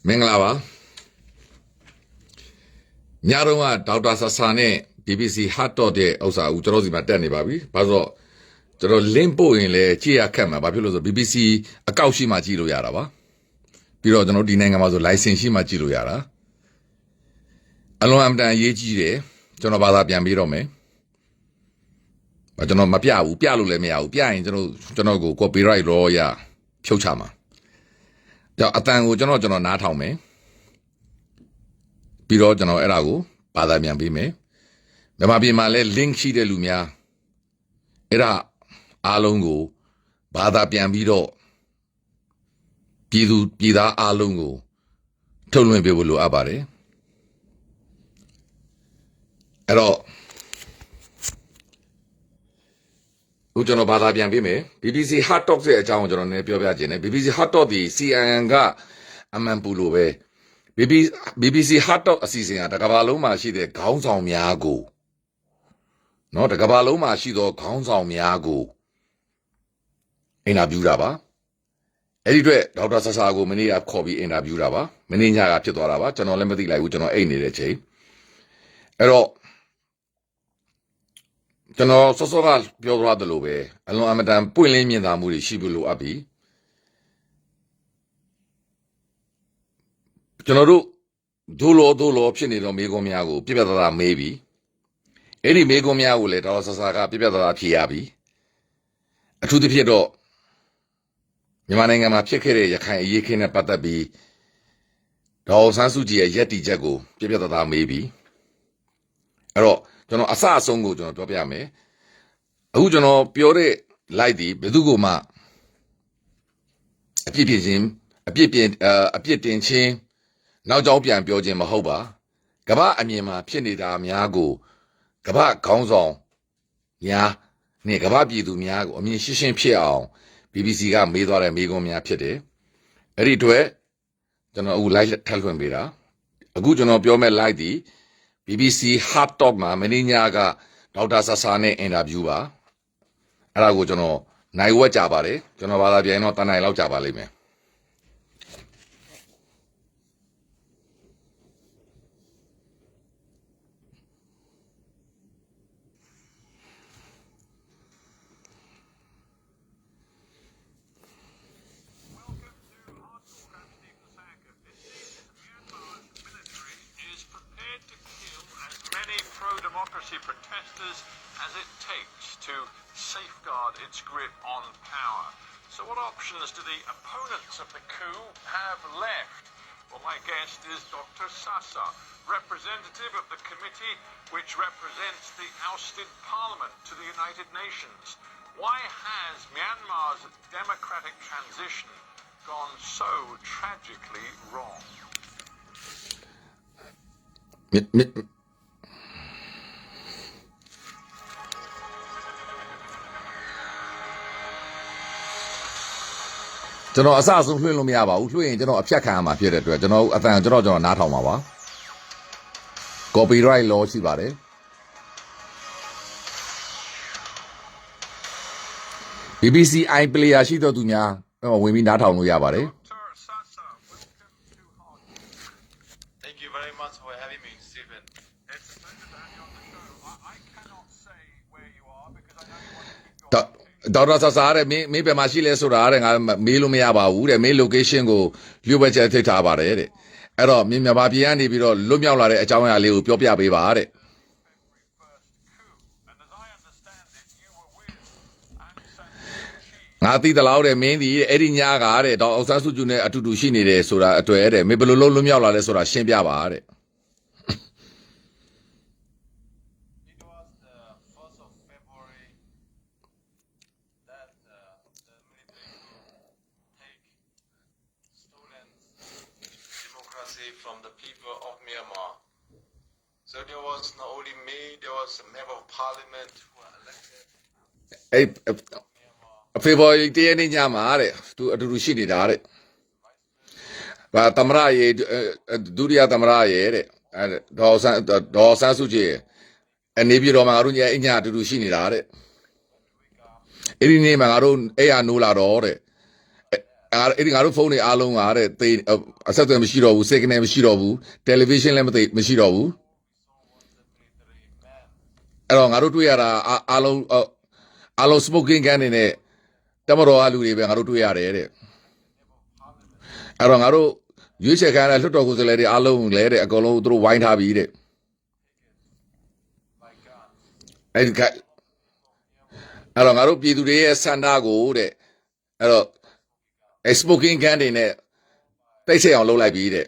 မင်္ဂလာပါညတော့ကဒေါက်တာဆာဆာနဲ့ BBC Hot Dot တဲ့ဥစ္စာကိုကျွန်တော်စီမှာတက်နေပါပြီဘာလို့ကျွန်တော် link ပို့ရင်လည်းကြည့်ရခက်မှာဘာဖြစ်လို့ဆို BBC အကောက်ရှိမှကြည့်လို့ရတာပါပြီးတော့ကျွန်တော်ဒီနိုင်ငံမှာဆို license ရှိမှကြည့်လို့ရတာအလွန်အမတန်အရေးကြီးတယ်ကျွန်တော်ဘာသာပြန်ပြီးတော့မယ်ကျွန်တော်မပြဘူးပြလို့လည်းမရဘူးပြရင်ကျွန်တော်ကို copyright law ရဖြုတ်ချမှာကြောင့်အတန်ကိုကျွန်တော်နားထောင်မယ်ပြီးတော့ကျွန်တော်အဲ့ဒါကိုဘာသာပြန်ပေးမယ်မြန်မာပြည်မှာလည်း link ရှိတဲ့လူများအဲ့ဒါအားလုံးကိုဘာသာပြန်ပြီးတော့ပြည်သားအားလုံးကိုထုတ်လွှင့်ပေးဖို့လိုအပ်ပါတယ်အဲ့တော့ဦးကျွန်တော်ဘာသာပြန်ပေးမယ် BBC Hot Talk ရဲ့အကြောင်းကိုကျွန်တော်နည်းပြောပြခြင်းနဲ့ BBC Hot Talk ဒီ CNN ကအမှန်ပူလို့ပဲ BBC Hot Talk အစီအစဉ်ကတကမ္ဘာလုံးမှာရှိတဲ့ခေါင်းဆောင်များကိုနော်တကမ္ဘာလုံးမှာရှိသောခေါင်းဆောင်များကိုအင်တာဗျူးတာပါအဲ့ဒီအတွက်ဒေါက်တာဆာဆာကိုမနေ့ကခေါ်ပြီးအင်တာဗျူးတာပါမနေ့ညကဖြစ်သွားတာပါကျွန်တော်လည်းမသိလိုက်ဘူးကျွန်တော်အိတ်နေတဲ့ချိန်အဲ့တော့ကျွန်တော်စောစောကပြောသွားသလိုပဲအလွန်အမတန်ပွင့်လင်းမြင်သာမှုတွေရှိဖို့လိုအပ်ပြီကျွန်တော်တို့ဒိုးလောဖြစ်နေတော့မေကွန်များကိုပြပြသားသားမေးပြီအဲ့ဒီမေကွန်များကိုလည်းဒေါက်တာဆာဆာကပြပြသားသားဖြေရပြီအထူးသဖြင့်တော့မြန်မာနိုင်ငံမှာဖြစ်ခဲ့တဲ့ရခိုင်အရေးခင်းနဲ့ပတ်သက်ပြီးဒေါ်အောင်ဆန်းစုကြည်ရဲ့ယက်တီချက်ကိုပြပြသားသားမေးပြီအဲ့တော့ကျွန်တော်အစအဆုံးကိုကျွန်တော်ပြောပြမယ်အခုကျွန်တော်ပြောတဲ့ light ဒီဘယ်သူကမှအပြစ်တင်ခြင်းနောက်ကြောင်းပြန်ပြောခြင်းမဟုတ်ပါကမ္ဘာအမြင်မှာဖြစ်နေတာများကိုကမ္ဘာခေါင်းဆောင်များနဲ့ကမ္ဘာပြည်သူများကိုအမြင်ရှင်းဖြစ်အောင် BBC ကမေးသွားတဲ့မေးခွန်းများဖြစ်တယ်အဲ့ဒီအတွက်ကျွန်တော်အခု live ထပ်လွှင့်ပေးတာအခုကျွန်တော်ပြောမဲ့ live ဒီ BBC Hot Talk မှာမင်းညာကဒေါက်တာဆာဆာနဲ့အင်တာဗျူးပါအဲ့ဒါကိုကျွန်တော်နိုင်ဝက်ကြပါတယ်ကျွန်တော်ဘာသာပြန်တော့တနိုင်လောက်ကြပါလိမ့်မယ်pro-democracy protesters as it takes to safeguard its grip on power. So what options do the opponents of the coup have left? Well, my guest is Dr. Sasa, representative of the committee which represents the ousted parliament to the United Nations. Why has Myanmar's democratic transition gone so tragically wrong?ကျွန်တော်အစအဆုံးလွှင့်လို့မရပါဘူးလွှင့်ရင်ကျွန်တော်အဖြတ်ခံရမှာဖြစ်တဲ့အတွက်ကျွန်တော်အတန်ကျွန်တော်နားထောင်ပါပါ copyright law ရှိပါတယ် BBC iPlayer ရှိတော့သူများဝင်ပြီးနားထောင်လို့ရပါတယ် Thank you very much for having me, Stephen. It's a pleasure to have you on the show. I cannot say where you are because I know you want to keep your ဒေါက်တာဆာဆာတဲ့မင်းဘယ်မှာရှိလဲဆိုတာတဲ့ငါမေးလို့မရပါဘူးတဲ့မင်း location ကိုလျှို့ဝှက်ချက်ထိထားပါတယ်တဲ့အဲ့တော့မြန်မာပြည်ကနေပြီးတော့လွတ်မြောက်လာတဲ့အကြောင်းအရာလေးကိုပြောပြပေးပါတဲ့ငါသိသလောက်တဲ့မင်းဒီအဲ့ဒီညကတဲ့ဒေါက်အောင်ဆန်းစုကြည်နဲ့အတူတူရှိနေတယ်ဆိုတာအတွေ့တဲ့မင်းဘယ်လိုလွတ်မြောက်လာလဲဆိုတာရှင်းပြပါတဲ့from the people of Myanmar. So there was not only me, there was a member of parliament who were elected. ဖေဖော်ဝါရီတရက်နေ့ညမှာတဲ့သူအတူတူရှိနေတာတဲ့ဗာသမရရေဒုတိယသမရရေတဲ့ဒေါ်ဆန်းစုကြည်အနေပြီးတော့မှငါတို့ညအညအတူတူရှိနေတာတဲ့အဲ့ဒီနေ့မှာငါတို့အဲ့ရနိုးလာတော့တဲ့ အဲ့ဒီငါတို့ဖုန်းတွေအားလုံးကတဲ့အဆက်အသွယ်မရှိတော့ဘူး signal မရှိတော့ဘူး television လည်းမရှိတော့ဘူး အဲ့တော့ငါတို့တွေ့ရတာအားလုံး smoking gun တွေနဲ့တမတော်အလူတွေပဲငါတို့တွေ့ရတယ်တဲ့အဲ့တော့ငါတို့ရွေးချယ်ခံရတဲ့လွှတ်တော်ကိုယ်စားလှယ်တွေအားလုံးလည်းတဲ့အကုန်လုံးသူတို့ဝိုင်းထားပြီးတဲ့အဲ့တော့ငါတို့ပြည်သူတွေရဲ့စန္ဒကိုတဲ့အဲ့တော့ smoking gun တွေနဲ့တိတ်ဆိတ်အောင်လုပ်လိုက်ပြီးတဲ့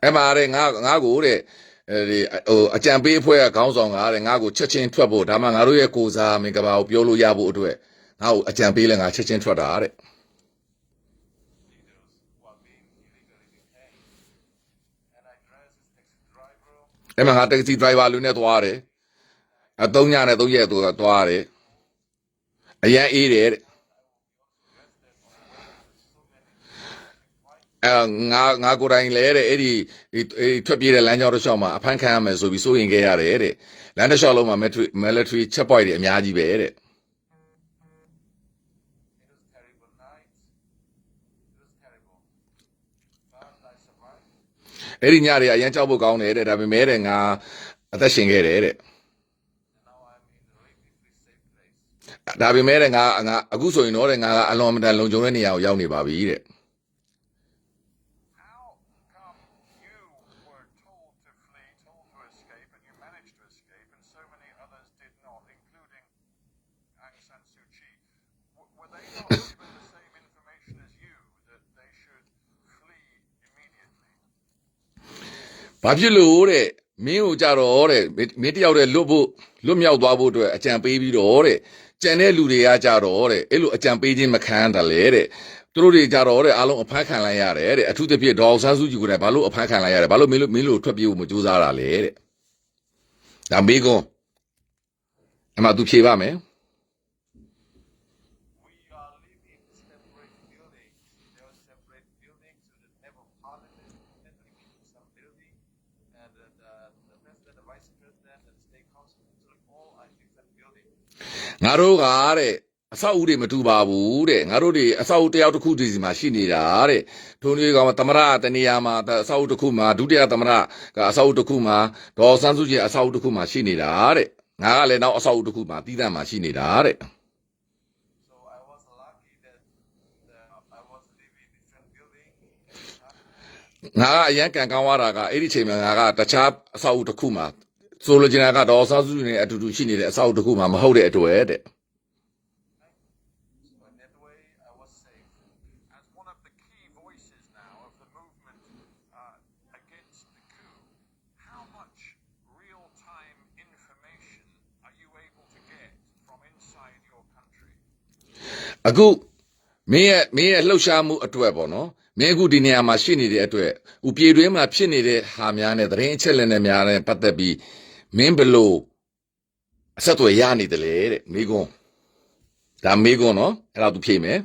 အဲ့မှာတဲ့ငါကိုတဲ့အကြံပေးအဖွဲ့ကခေါင်းဆောင်ကတဲ့ငါကိုချက်ချင်းထွက်ဖို့ဒါမှငါတို့ရဲ့ကိုစားမင်္ဂလာကိုပြောလို့ရဖို့အတွက်ငါ့ကိုအကြံပေးလဲငါချက်ချင်းထွက်တာတဲ့အဲ့မှာငါတက္ကစီ driver လူနဲ့သွားတယ်3ညနဲ့3ရက်သူကသွားတယ်အရန်အေးတယ်တဲ့ငါကိုယ်တိုင်လဲတဲ့အဲ့ဒီထွက်ပြေးတဲ့လမ်းကြောင်းတစ်လျှောက်မှာအဖမ်းခံရမယ်ဆိုပြီးစိုးရင်ခဲ့ရတယ်တဲ့လမ်းတစ်လျှောက်လုံးမှာ military checkpoint တွေအများကြီးပဲတဲ့အဲ့ဒီညတွေအရန်ကြောက်ဖို့ကောင်းတယ်တဲ့ဒါပေမဲ့တဲ့ငါအသက်ရှင်ခဲ့တယ်တဲ့ဒါပေမဲ့တဲ့ငါအခုဆိုရင်တော့တဲ့ငါကအလွန်အမတန်လုံခြုံတဲ့နေရာကိုရောက်နေပါပြီတဲ့ ဘာဖြစ်လို့တဲ့မင်းကိုကြတော့တဲ့မင်းတယောက်တည်းလွတ်မြောက်သွားဖို့အတွက်အကြံပေးပြီးတော့တဲ့ကြံတဲ့လူတွေကကြတော့တဲ့အဲ့လိုအကြံပေးခြင်းမခံတယ်လေတဲ့သူတို့တွေကြတော့တဲ့အားလုံးအဖမ်းခံလိုက်ရတယ်တဲ့အထူးသဖြင့်ဒေါ်ဆန်းစုကြည်ကိုလည်းဘာလို့အဖမ်းခံလိုက်ရတယ်ဘာလို့မင်းလို့ထွက်ပြေးဖို့မကြိုးစားတာလဲတဲ့ဒါမေးခွန်းအမှသူဖြေပါမယ်ငါတို့ကတဲ့အဆောက်အဦတွေမတူပါဘူးတဲ့ငါတို့တွေအဆောက်အဦတယောက်တစ်ခုဒီစီမှာရှိနေတာတဲ့ထုံးတွေကသမရတနေရာမှာအဆောက်အဦတစ်ခုမှာဒုတိယသမရကအဆောက်အဦတစ်ခုမှာဒေါ်ဆန်းစုကြည်အဆောက်အဦတစ်ခုမှာရှိနေတာတဲ့ငါကလည်းနောက်အဆောက်အဦတစ်ခုမှာတီးတန့်မှာရှိနေတာတဲ့ငါကအရန်ကန်ကောင်းသွားတာကအဲ့ဒီချိန်မှာငါကတခြားအဆောက်အဦတစ်ခုမှာဆိုလိုချင်တာကတော့ဆန်းစုကြည်နဲ့အတူတူရှိနေတဲ့အဆောက်အဦတစ်ခုမှာမဟုတ်တဲ့အတွက်တဲ့အခုမင်းရဲ့လှုပ်ရှားမှုအတွက်ပေါ့နော်မင်းအခုဒီနေရာမှာရှိနေတဲ့အတွက်ဥပြေတွင်းမှာဖြစ်နေတဲ့ဟာများနဲ့သတင်းအချက်လက်တွေများနဲ့ပတ်သက်ပြီးမင်းဘလို့အဆက်အသွယ်ရနေတယ်လေတဲ့မိကွန်းဒါမိကွန်းနော်အဲ့ဒါသူဖြေမယ်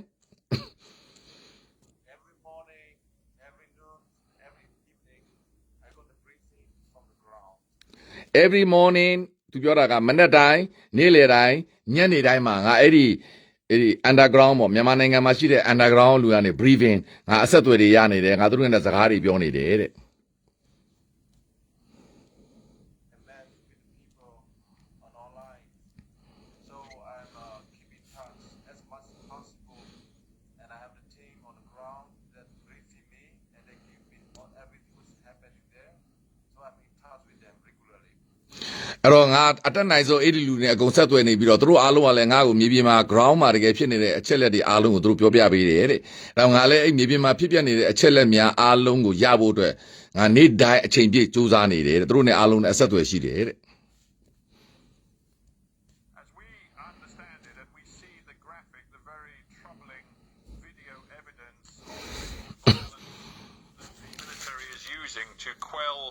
every morning သူပြောတာကမနေ့တိုင်းနေ့လယ်တိုင်းညနေတိုင်းမှာငါအဲ့ဒီ underground ပေါ့မြန်မာနိုင်ငံမှာရှိတဲ့ underground လူကနေ briefing ငါအဆက်အသွယ်တွေရနေတယ်ငါတို့နဲ့စကားတွေပြောနေတယ်တဲ့အဲ့တော့ငါအတက်နိုင်ဆုံးအဲ့ဒီလူတွေအကုန်ဆက်သွယ်နေပြီးတော့သူတို့အားလုံးကလည်းငါ့ကိုမြေပြင်မှာ ground မှာတကယ်ဖြစ်နေတဲ့အချက်လက်တွေအားလုံးကိုသူတို့ပြောပြပေးတယ်တဲ့။ဒါငါလည်းအဲ့မြေပြင်မှာဖြစ်ပျက်နေတဲ့အချက်လက်များအားလုံးကိုရဖို့အတွက်ငါနေ့တိုင်းအချိန်ပြည့်စူးစမ်းနေတယ်တဲ့။သူတို့နဲ့အားလုံးနဲ့အဆက်အသွယ်ရှိတယ်တဲ့။ To quell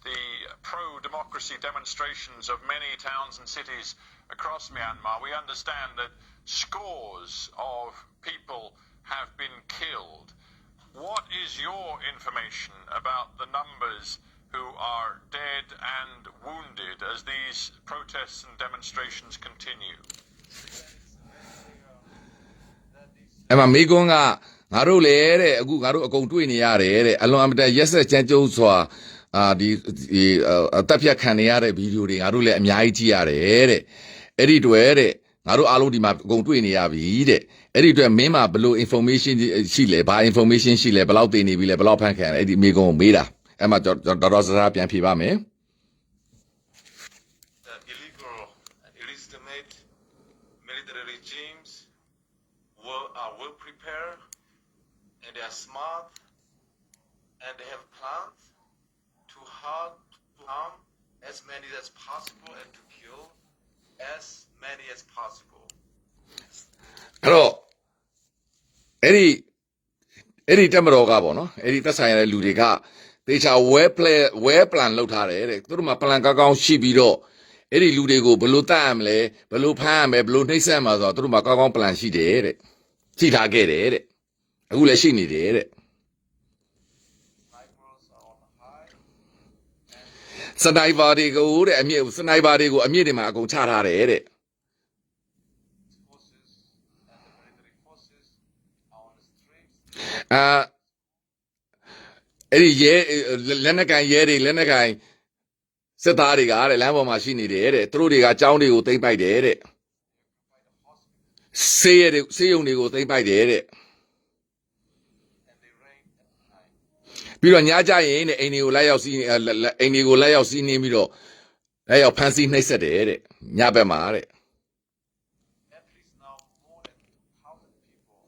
the pro-democracy demonstrations of many towns and cities across Myanmar. We understand that scores of people have been killed. What is your information about the numbers who are dead and wounded as these protests and demonstrations continue. အဲ့မှာမိကွန်းကငါတို့လေတဲ့အခုငါတို့အကုန်တွေ့နေရတယ်တဲ့အလွန်အမတန်ရက်ဆက်ချမ်းကျုပ်စွာဒီအသက်ဖြတ်ခံနေရတဲ့ဗီဒီယိုတွေငါတို့လည်းအများကြီးကြည့်ရတယ်တဲ့အဲ့ဒီတွေ့တဲ့ငါတို့အားလုံးဒီမှာအကုန်တွေ့နေရပြီတဲ့အဲ့ဒီအတွက်မင်းမှာဘယ်လို information ရှိလဲဘာ information ရှိလဲဘယ်လောက်သိနေပြီလဲဘယ်လောက်ဖန်ခံလဲအဲ့ဒီမိကွန်းကိုမေးတာအဲ့မှာတော်စားပြန်ဖြေပါမယ် The illegal and illegitimate military regimes are well prepared and they are smart and they have plans to harm as many as possible and to kill as many as possible. အဲ့တော့အဲ့ဒီတက်မတော်ကပေါ့နော်အဲ့ဒီသက်ဆိုင်ရတဲ့လူတွေကတေချာ well plan လုပ်ထားတယ်တဲ့သူတို့မှာ plan ကောင်းရှိပြီးတော့အဲ့ဒီလူတွေကိုဘယ်လိုတတ်ရမလဲဘယ်လိုဖမ်းရမလဲဘယ်လိုနှိပ်စက်မှာဆိုတော့သူတို့မှာကောင်း plan ရှိတယ်တဲ့ရှိထားခဲ့တယ်တဲ့အခုလည်းရှိနေတယ်တဲ့ စနိုက်ပါတွေကိုတဲ့အမြင့်စနိုက်ပါတွေကိုအမြင့်တွေမှာအကုန်ချထားတယ်တဲ့ အဲ့ဒီရဲလက်နက်ကန်ရဲတွေလက်နက်ကန်စစ်သားတွေကတဲ့လမ်းပေါ်မှာရှိနေတယ်တဲ့သူတို့တွေကကြောင်းတွေကိုသိမ့်ပိုက်တယ်တဲ့ဆေးရုံတွေကိုသိမ့်ပိုက်တယ်တဲ့ပြီးတော့ညကြရင်တဲ့အိမ်တွေကိုလိုက်ရောက်စီးအိမ်တွေကိုလိုက်ရောက်စီးနေပြီးတော့လိုက်ရောက်ဖမ်းဆီးနှိပ်စက်တယ်တဲ့ညဘက်မှာတဲ့ At least now more than 2,000 people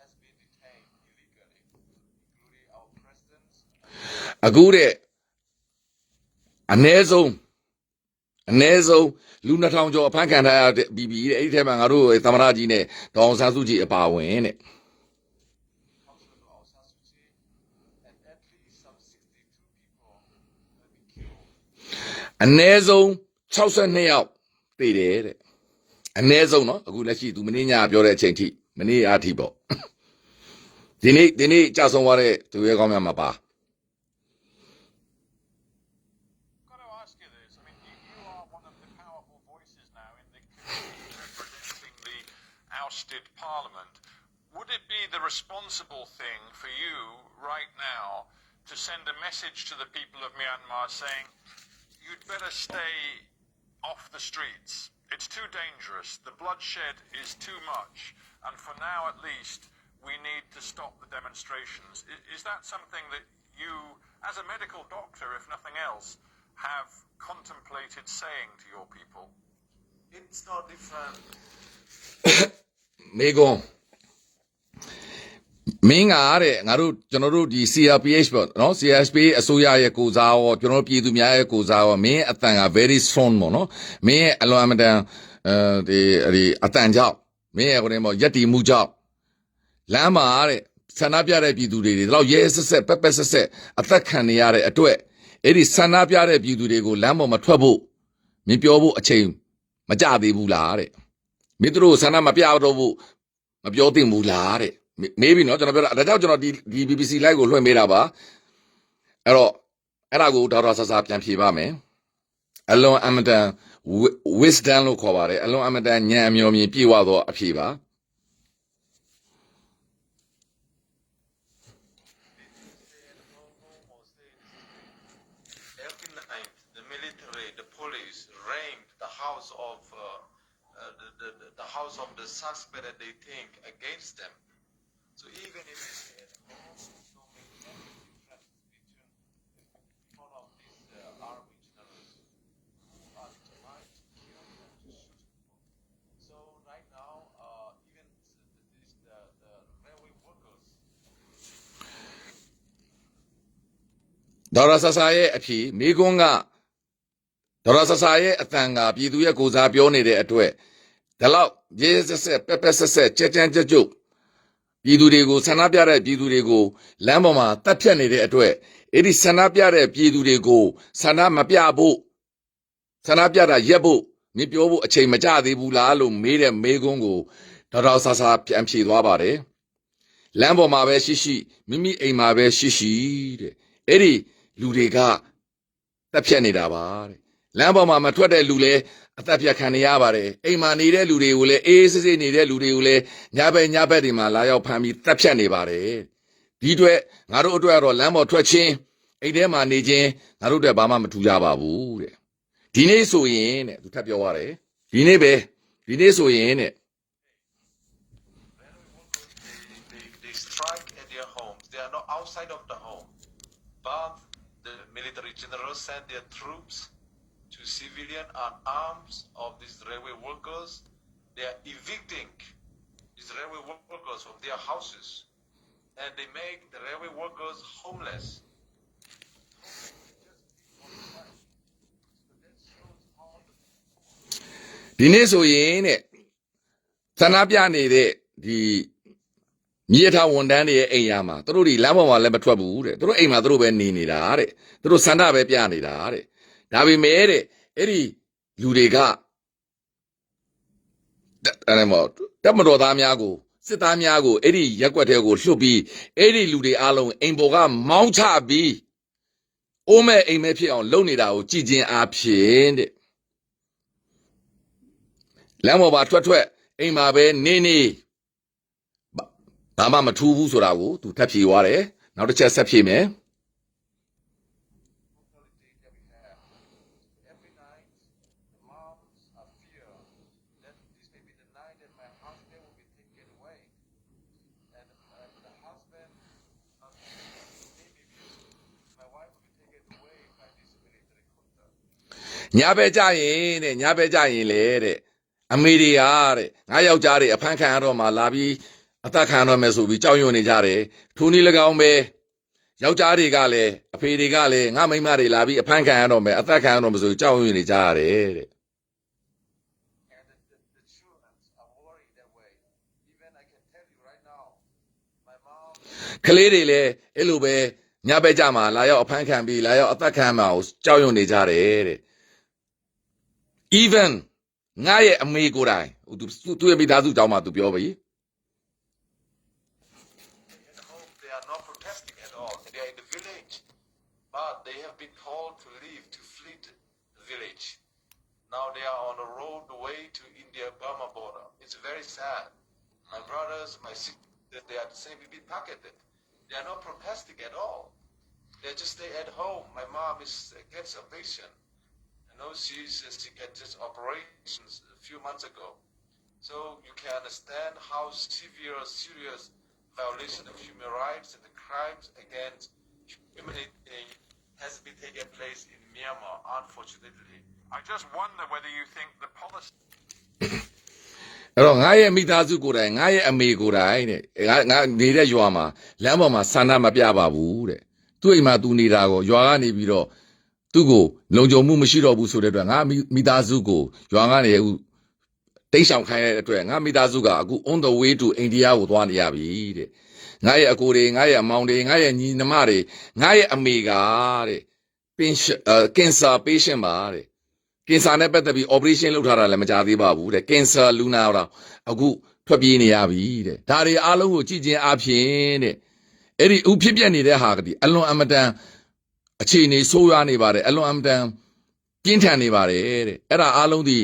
has been detained illegally, including our presidents. အခုတဲ့အနည်းဆုံးလူ2000ကျော်အဖမ်းခံထားရပြီးပြီတဲ့အဲ့ဒီထဲမှာငါတို့သမ္မတကြီးနဲ့ဒေါအောင်ဆန်းစုကြည်အပါဝင်တဲ့ And at least some 62 people have been killed. အနည်းဆုံး62ယောက်သေတယ်တဲ့အနည်းဆုံးเนาะအခုလက်ရှိသူမင်းညပြောတဲ့အချိန်ထိမနေ့အားထိပေါ့ဒီနေ့ကြာဆုံးသွားတဲ့သူရဲကောင်းများမှာပါ Got to ask you this. I mean, you are one of the powerful voices now in the community representing the ousted parliament. Would it be the responsible thing for you right now to send a message to the people of Myanmar saying, you'd better stay off the streets? It's too dangerous. The bloodshed is too much. And for now, at least, we need to stop the demonstrations. Is that something that you, as a medical doctor, if nothing else, have contemplated saying to your people? It's not different. မေကွန်မင်းကတဲ့ငါတို့ကျွန်တော်တို့ဒီ CRPH ပေါ့နော် CRPH အစိုးရရဲ့ကိုစားရောကျွန်တော်ပြည်သူများရဲ့ကိုစားရောမင်းအတန်က very strong ပေါ့နော်မင်းရဲ့အလွန်အမတန်ဒီအတန်ကြောင့်မင်းရဲ့ကိုယ်နဲ့ရက်တီမှုကြောင့်လမ်းမှာတဲ့ဆန္ဒပြတဲ့ပြည်သူတွေတော့ရဲဆက်ပက်ဆက်အသက်ခံနေရတဲ့အတွက်အဲ့ဒီဆန္ဒပြတဲ့ပြည်သူတွေကိုလမ်းပေါ်မှာထွက်ဖို့မင်းပြောဖို့အချိန်မကြသေးဘူးလားတဲ့မင်းတို့ဆန္ဒမပြတော့ဘူးမပြောသင့်ဘူးလားတဲ့မေးပြီနော်ကျွန်တော်ပြောတာဒါကြောင့်ကျွန်တော်ဒီ BBC Live ကိုလွှင့်ပေးတာပါအဲ့တော့အဲ့ဒါကိုဒေါက်တာဆဆပြန်ဖြေပါမယ်အလွန်အမတန် wisdom လို့ခေါ်ပါတယ်အလွန်အမတန်ဉာဏ်အမျိုးမြင်ပြည့်ဝသောအဖြေပါ Every night, the military, the police raid the house of the house of the suspect that they think against them. So even if they stay at home, so many different between in front of these army terrorists who are determined to kill and to shoot people. So right now, even the railway workers. ဒေါက်တာဆဆရဲ့အဖြေမိကွန်းကဒေါက်တာဆဆရဲ့အတန်ကပြည်သူရဲ့ကိုစားပြောနေတဲ့အတွက်ဒါတော့ရဲဆက်ပက်ဆက်ကြက်ကြွပြည်သူတွေကိုဆန္ဒပြတဲ့ပြည်သူတွေကိုလမ်းပေါ်မှာတပ်ဖြတ်နေတဲ့အတွက်အဲ့ဒီဆန္ဒပြတဲ့ပြည်သူတွေကိုဆန္ဒမပြဖို့ဆန္ဒပြတာရက်ဖို့မပြောဖို့အချိန်မကြသေးဘူးလားလို့မေးတဲ့မေးခွန်းကိုဒေါက်တာဆဆပြန်ဖြေသွားပါတယ်လမ်းပေါ်မှာပဲရှိမိမိအိမ်မှာပဲရှိတဲ့အဲ့ဒီ လူတွေကတက်ဖြတ်နေတာပါတဲ့လမ်းပေါ်မှာမထွက်တဲ့လူလည်းအသက်ပြတ်ခံနေရပါတယ်အိမ်မှာနေတဲ့လူတွေကိုလည်းအေးစစ်စစ်နေတဲ့လူတွေကိုလည်းညဘက်တွေမှာလာရောက်ဖမ်းပြီးတက်ဖြတ်နေပါတယ်ဒီအတွက်ငါတို့အတွက်ကတော့လမ်းပေါ်ထွက်ခြင်းအိမ်ထဲမှာနေခြင်းငါတို့အတွက်ဘာမှမထူကြပါဘူးတဲ့ဒီနေ့ဆိုရင်တဲ့သူထပ်ပြောရတယ်ဒီနေ့ဆိုရင်တဲ့ They strike at their homes. They are not outside of the home. But the military generals send their troops to civilian and arms of these railway workers. They are evicting these railway workers from their houses. And they make the railway workers homeless. ဒီနေ့ဆိုရင်တဲ့ဆန္ဒပြနေတဲ့ဒီမြေထားဝန်တန်းတွေရဲ့အိမ်ရမှာသူတို့ဒီလမ်းပေါ်မှာလည်းမထွက်ဘူးတဲ့သူတို့အိမ်မှာသူတို့ပဲနေနေတာတဲ့သူတို့ဆန္ဒပဲပြနေတာတဲ့ဒါပေမဲ့တဲ့အဲ့ဒီလူတွေကအဲ့မောတပ်မတော်သားများကိုစစ်သားများကိုအဲ့ဒီရက်ွက်တဲ့ကိုလှုပ်ပြီးအဲ့ဒီလူတွေအားလုံးအိမ်ပေါ်ကမောင်းချပြီးအိုးမဲ့အိမ်မဲ့ဖြစ်အောင်လုပ်နေတာကိုကြည်ကျင်အားဖြင့်တဲ့လမ်းပေါ်မှာထွက်အိမ်မှာပဲနေဘာမှမထူးဘူးဆိုတာကိုသူထပ်ဖြေသွားတယ်နောက်တစ်ချက်ဆက်ဖြေမယ် Every night, the moms are fear that this may be the night that my husband will be taken away. And the husband may be abused. My wife will be taken away by this military junta. ညာဘက်ကြရင်တဲ့ညာဘက်ကြရင်လေတဲ့အမေတွေဟာတဲ့ငါယောက်ျားတွေအဖမ်းခံရတော့မှလာပြီးအသက်ခံရတော့မယ်ဆိုပြီးကြောက်ရွံ့နေကြတယ်ထိုနည်း၎င်းပဲယောက်ျားတွေကလည်းအဖေတွေကလည်းငါမိန်းမတွေလာပြီးအဖမ်းခံရတော့မယ်အသက်ခံရတော့မယ်ဆိုပြီးကြောက်ရွံ့နေကြရတယ်တဲ့ And the children are worried that way. Even I can tell you right now, my mom ကလေးတွေလည်းအဲ့လိုပဲညာဘက်ကြမှာလာရောက်အဖမ်းခံပြီးလာရောက်အသက်ခံမှာကိုကြောက်ရွံ့နေကြတယ်တဲ့ even ငါရဲ့အမေကိုယ်တိုင်သူ့ရဲ့မိသားစုကြောင်းမှာသူပြောပြီ at home, they are not protesting at all. They are in the village, but they have been told to leave, to flee the village. Now they are on the road way to India-Burma border. It's very sad. My brothers, my sisters, they are saying we've been targeted. They are not protesting at all. They just stay at home. My mom gets a patient. You know, she got just operations a few months ago. So you can understand how serious violation of human rights and the crimes against humanity has been taking place in Myanmar, unfortunately. I just wonder whether you think the policy. အဲ့တော့ငါရဲ့မိသားစုကိုယ်တိုင်ငါရဲ့အမေကိုယ်တိုင်တဲ့ငါနေတဲ့ရွာမှာလမ်းပေါ်မှာဆန္ဒမပြပါဘူးတဲ့သူ့အိမ်မှာသူနေတာကိုရွာကနေပြီးတော့သူ့ကိုလုံခြုံမှုမရှိတော့ဘူးဆိုတဲ့အတွက်ငါမိသားစုကိုရွာကနေအခုတိတ်ဆောင်ခိုင်းတဲ့အတွက်ငါမိသားစုကအခု on the way to India ကိုသွားနေရပြီတဲ့ငါရဲ့အကိုတွေငါရဲ့အမောင်တွေငါရဲ့ညီနှမတွေငါရဲ့အမေကတဲ့ကင်ဆာ patient ပါတဲ့ကင်ဆာနဲ့ပတ်သက်ပြီး operation လုပ်ထားတာလည်းမကြသေးပါဘူးတဲ့ကင်ဆာလူနာတော့အခုထွက်ပြေးနေရပြီတဲ့ဒါတွေအားလုံးကိုကြည်ကျင်အားဖြင့်တဲ့အဲ့ဒီဥဖြစ်ပြနေတဲ့ဟာကဒီအလွန်အမတန်အခြေအနေဆိုးရွားနေပါတယ်အလွန်အမတန်ပြင်းထန်နေပါတယ်တဲ့အဲ့ဒါအားလုံးဒီ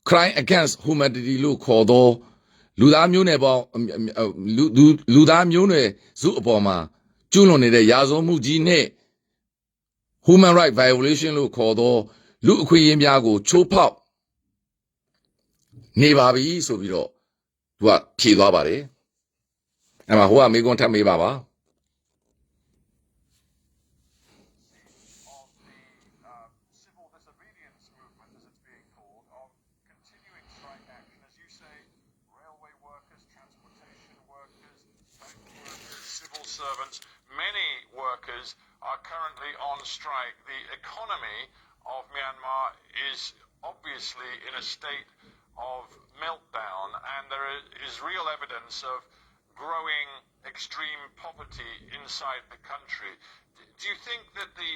crime against humanity လို့ခေါ်တော့လူသားမျိုးနွယ်ပေါင်းလူသားမျိုးနွယ်စုအပေါ်မှာကျူးလွန်နေတဲ့ရာဇဝတ်မှုကြီးနဲ့ human right violation လို့ခေါ်တော့လူအခွင့်အရေးများကိုချိုးဖောက်နေပါပြီဆိုပြီးတော့သူကဖြေသွားပါတယ်အဲ့မှာဟိုကမိကွန်းထပ်မေးပါပါ of the civil disobedience movement, as it's being called, of continuing strike action, as you say, railway workers, transportation workers, bank workers, civil servants, many workers are currently on strike. The economy of Myanmar is obviously in a state of meltdown, and there is real evidence of growing extreme poverty inside the country. Do you think that the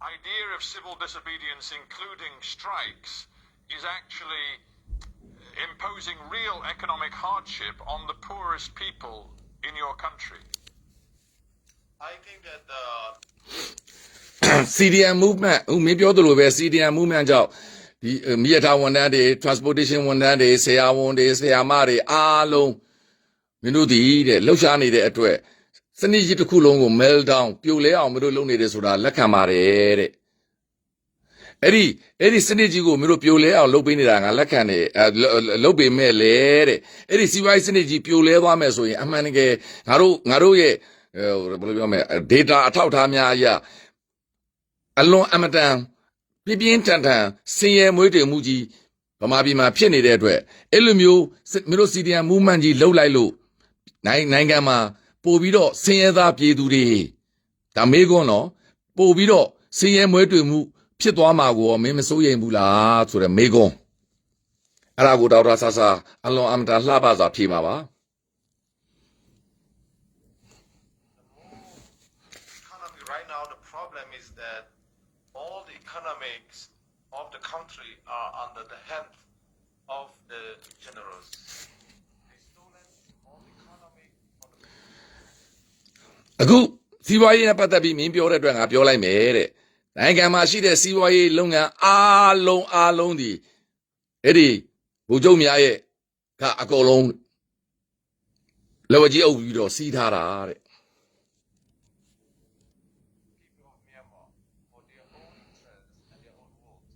idea of civil disobedience, including strikes, is actually imposing real economic hardship on the poorest people in your country? I think that CDM movement ဟိုမင်းပြောသလိုပဲ CDM movement ကြောင့်ဒီမြေထားဝန်ထမ်းတွေ transportation ဝန်ထမ်းတွေဆရာဝန်တွေဆရာမတွေအားလုံးမင်းတို့ဒီတဲ့လှုပ်ရှားနေတဲ့အတွက်စနစ်ကြီးတစ်ခုလုံးကို meltdown ပြိုလဲအောင်မင်းတို့လုပ်နေတယ်ဆိုတာလက်ခံပါတယ်တဲ့အဲ့ဒီစနစ်ကြီးကိုမင်းတို့ပြိုလဲအောင်လုပ်ပေးနေတာငါလက်ခံတယ်လုပ်ပေးမဲ့လေတဲ့အဲ့ဒီစီးပွားရေးစနစ်ကြီးပြိုလဲသွားမယ်ဆိုရင်အမှန်တကယ်ငါတို့ရဲ့ဘယ်လိုပြောမလဲ data အထောက်အထားများအရာအလွန်အမတန်ပြင်းထန်ဆင်းရဲမွေးတေမှုကြီးဗမာပြည်မှာဖြစ်နေတဲ့အတွက်အဲ့လိုမျိုးမင်းတို့ CDM movement ကြီးလှုပ်လိုက်လို့နိုင်ငံမှာပို့ပြီးတော့ဆင်းရဲသားပြည်သူတွေဒါမေးခွန်းတော့ပို့ပြီးတော့ဆင်းရဲမွဲတေမှုဖြစ်သွားမှာကိုမင်းမစိုးရိမ်ဘူးလားဆိုတဲ့မေးခွန်းအဲ့ဒါကိုဒေါက်တာဆာဆာအလွန်အမတန်လှပစွာဖြေပါပါ Economy right now, the problem is that all the economics of the country are under the hand of the generals. They stolen all the economy from the အခုစီးပွားရေးနဲ့ပတ်သက်ပြီးမင်းပြောတဲ့အတွက်ငါပြောလိုက်မယ်တဲ့နိုင်ငံမှာရှိတဲ့စီးပွားရေးလုပ်ငန်းအားလုံးဒီအဲ့ဒီဗိုလ်ချုပ်များရဲ့ကအကုန်လုံးလက်ဝကြီးအုပ်ပြီးတော့စီးထားတာတဲ့ people of Myanmar for their own interests and their own votes.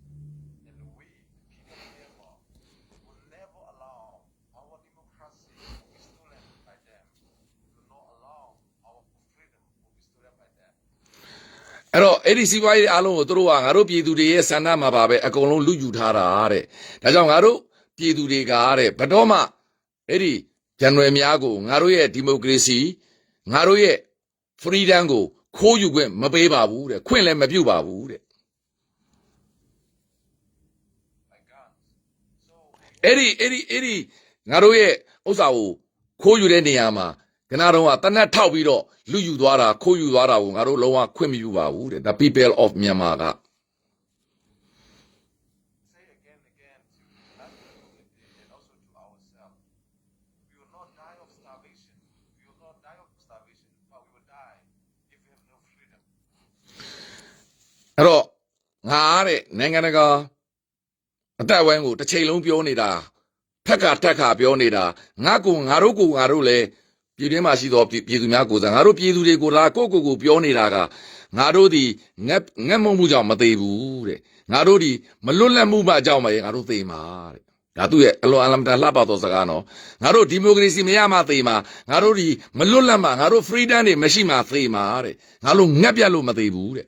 And we, the people of Myanmar, will never allow our democracy to be stolen by them. We will not allow our freedom to be stolen by them. အဲ့တော့အဲ့ဒီစီးပွားရေးအားလုံးကိုတို့ကငါတို့ပြည်သူတွေရဲ့ဆန္ဒမှာပါပဲအကုန်လုံးလူယူထားတာတဲ့ဒါကြောင့်ငါတို့ပြည်သူတွေကတဲ့ဘတော်မှအဲ့ဒီဂျန်နရယ်များကိုငါတို့ရဲ့ဒီမိုကရေစီငါတို့ရဲ့ freedom ကိုခိုးယူခွင့်မပေးပါဘူးတဲ့ခွင့်လည်းမပြုပါဘူးတဲ့ By guns. So အဲ့ဒီငါတို့ရဲ့ဥစ္စာကိုခိုးယူတဲ့နေရာမှာကနာတော့ကတနက်ထောက်ပြီးတော့လူယူသွားတာခိုးယူသွားတာကိုငါတို့လုံးဝခွင့်မပြုပါဘူးတဲ့ The people of Myanmar က say again and again to the national community and also to ourselves, we will not die of starvation. We will not die of starvation, but we will die if we have no freedom. အဲ့တော့ငါတဲ့နိုင်ငံတကာအသက်အဝိုင်းကိုတစ်ချိန်လုံးပြောနေတာဖက်ကတက်ခါပြောနေတာငါတို့လည်းပြည်တွင်းမှာရှိသောပြည်သူများကိုစားငါတို့ပြည်သူတွေကိုလာကိုပြောနေတာကငါတို့ဒီငက်မုံမှုကြောင့်မသေးဘူးတဲ့ငါတို့ဒီမလွတ်လပ်မှုမှကြောင့်မငါတို့သေမှာတဲ့ဒါသူ့ရဲ့အလွန်အလမ်တန်လှပသောစကားနော်ငါတို့ဒီမိုကရေစီမရမှသေမှာငါတို့ဒီမလွတ်လပ်မှငါတို့ freedom တွေမရှိမှသေမှာတဲ့ငါတို့ငက်ပြတ်လို့မသေဘူးတဲ့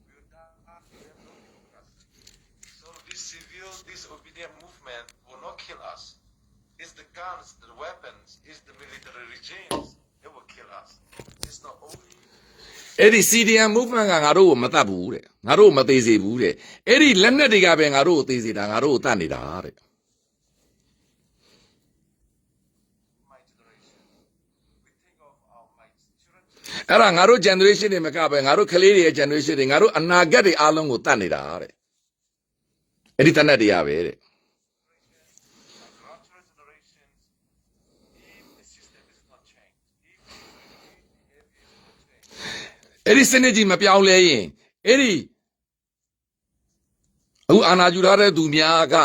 We will die if we have no democracy. So this civil disobedient movement will not kill us. It's the guns, the weapons, it's the military regimes that will kill us. It's not only အဲ့ဒီ CDM movement ကငါတို့ကိုမတတ်ဘူးတဲ့ငါတို့ကိုမသေးစေဘူးတဲ့အဲ့ဒီလက်နက်တွေကပဲငါတို့ကိုသေစေတာငါတို့ကိုတတ်နေတာတဲ့ my generation. We think of my children. အဲ့ဒါငါတို့ generation တွေမကပဲငါတို့ကလေးတွေရဲ့ generation တွေငါတို့အနာဂတ်တွေအားလုံးကိုတတ်နေတာတဲ့အဲ့ဒီတနက်တွေကပဲတဲ့ My grandchildren generations, if the system is not changed, if the behavior is not changed, အဲ့ဒီစနစ်ကြီးမပြောင်းလဲရင်အဲ့ဒီအခုအာဏာယူထားတဲ့သူများက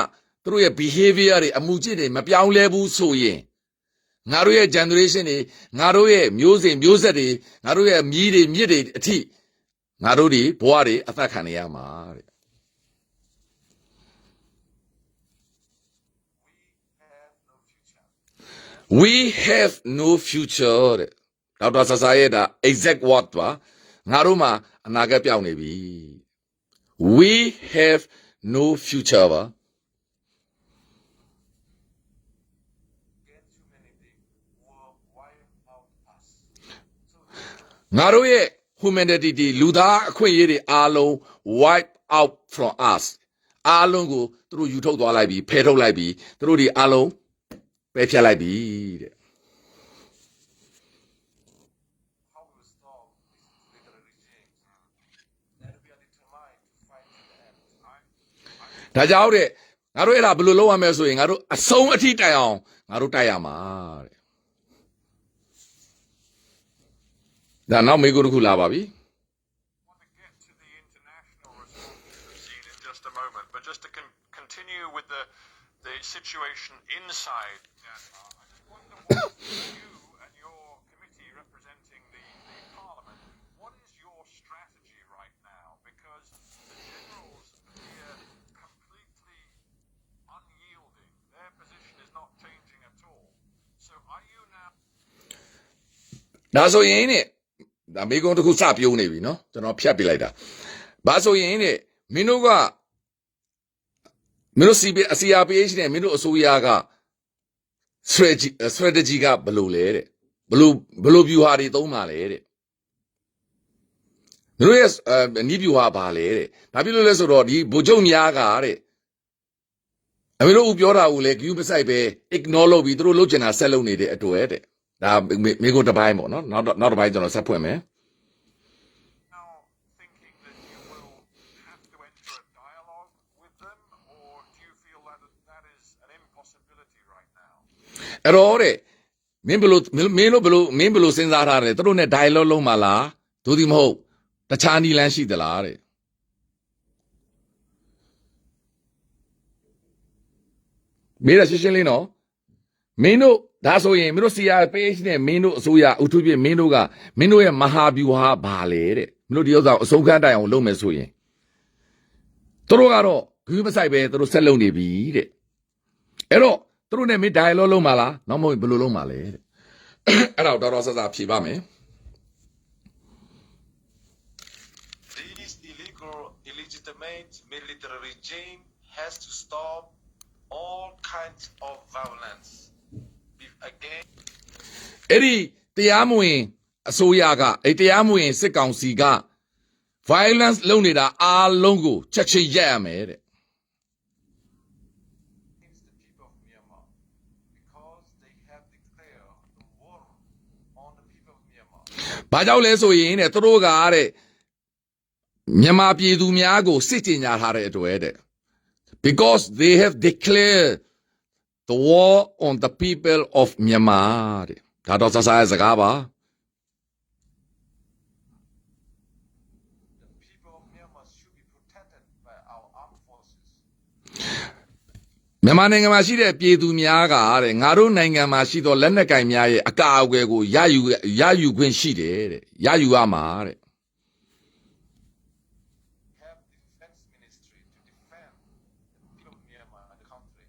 သူတို့ရဲ့ behavior တွေအမှုကျင့်တွေမပြောင်းလဲဘူးဆိုရင်ငါတို့ရဲ့ generation တွေငါတို့ရဲ့မျိုးစဉ်မျိုးဆက်တွေငါတို့ရဲ့မြည်တွေမြစ်တွေအထိငါတို့ဒီဘဝတွေအသက်ခံနေရမှာတဲ့ We have no future တဲ့ဒေါက်တာဆာဆာရဲ့ဒါ exact word ပါငါတို့မှာအနာဂတ်ပြောင်းနေပြီ We have no future ပါ against humanity will wipe out us. So ငါတို့ရဲ့ humanity ဒီလူသားအခွင့်အရေးတွေအားလုံး wipe out from us အားလုံးကိုသူတို့ယူထုတ်သွားလိုက်ပြီဖယ်ထုတ်လိုက်ပြီသူတို့ဒီအားလုံးပယ်ဖြတ်လိုက်ပြီတဲ့ how we will stop this military regime? And we are determined to fight to the end. ဒါကြောင့်တဲ့ငါတို့အဲ့ဒါဘယ်လိုလုပ်ရမလဲဆိုရင်ငါတို့အဆုံးအထိတိုင်အောင်ငါတို့တိုက်ရမှာတဲ့ ဒါနောက်မေးခွန်းတစ်ခုလာပါပြီ want to get to the international response scene in just a moment, but just to continue with the situation inside Myanmar, I just wonder what you and your committee representing the parliament, what is your strategy right now? Because the generals appear completely unyielding. Their position is not changing at all. So are you now ဒါဆိုရင်တဲ့ဒါမေးခွန်းတစ်ခုစပြုံးနေပြီနော်ကျွန်တော်ဖြတ်ပြလိုက်တာဘာဆိုရင်တဲ့မင်းတို့CRPH နဲ့မင်းတို့အစိုးရက strategy ကဘယ်လိုလဲတဲ့ဘယ်လို view ဟာတွေသုံးပါလဲတဲ့မင်းတို့ရဲ့နီး view ဟာဘာလဲတဲ့ဒါဖြစ်လို့လဲဆိုတော့ဒီဗိုလ်ချုပ်များကတဲ့အမေတို့ဦးပြောတာကိုလည်း view မဆိုင်ပဲ ignore လုပ်ပြီးသူတို့လုပ်ချင်တာဆက်လုပ်နေတဲ့အတွက်တဲ့ဒါမေးခွန်းတစ်ပိုင်းပေါ့နော်နောက်တစ်ပိုင်းကျွန်တော်ဆက်ဖွင့်မယ် now thinking that you will have to enter a dialogue with them, or do you feel that that is an impossibility right now? အဲ့တော့တဲ့မင်းဘလို့စဉ်းစားထားတယ်သူတို့နဲ့ dialogue လုပ်မှာလားဒို့ဒီမဟုတ်တခြားနည်းလမ်းရှိသလားတဲ့မေးရရှင်းရှင်းလေးနော်မင်းတို့ဒါဆိုရင်မင်းတို့ CRPH နဲ့မင်းတို့အစိုးရအထူးဖြင့်မင်းတို့ရဲ့မဟာဗျူဟာဘာလဲတဲ့မင်းတို့ဒီဥစ္စာကိုအဆုံးခန်းတိုင်အောင်လုပ်မယ်ဆိုရင်သူတို့ကတော့ဂူးမဆိုင်ပဲသူတို့ဆက်လုပ်နေပြီတဲ့အဲ့တော့သူတို့နဲ့မင်း dialogue လုပ်မှာလားနောက်မဟုတ်ဘယ်လိုလုပ်မှာလဲတဲ့အဲ့ဒါတော့တော်ဆဆဖြေပါမယ် This illegitimate military regime has to stop all kinds of violence against အဲ့ဒီတရားမဝင်အစိုးရကအဲ့တရားမဝင်စစ်ကောင်စီက violence လုပ်နေတာအားလုံးကိုချက်ချင်းရပ်ရမယ်တဲ့ the people of Myanmar because they have declared the war on the people of Myanmar. ဘာကြောင့်လဲဆိုရင်တဲ့သူတို့ကတဲ့မြန်မာပြည်သူများကိုစစ်ကြေညာထားတဲ့အတွက်တဲ့ because they have declared the war on the people of Myanmar တဲ့ဒါတော့စစကားပါ The people of Myanmar should be protected by our armed forces. မြန်မာနိုင်ငံမှာရှိတဲ့ပြည်သူများကတဲ့ငါတို့နိုင်ငံမှာရှိသောလက်နက်ကင်များရဲ့အကာအကွယ်ကိုရယူခွင့်ရှိတယ်တဲ့ရယူရမှာတဲ့ Have defense ministry to defend the people of Myanmar and the country.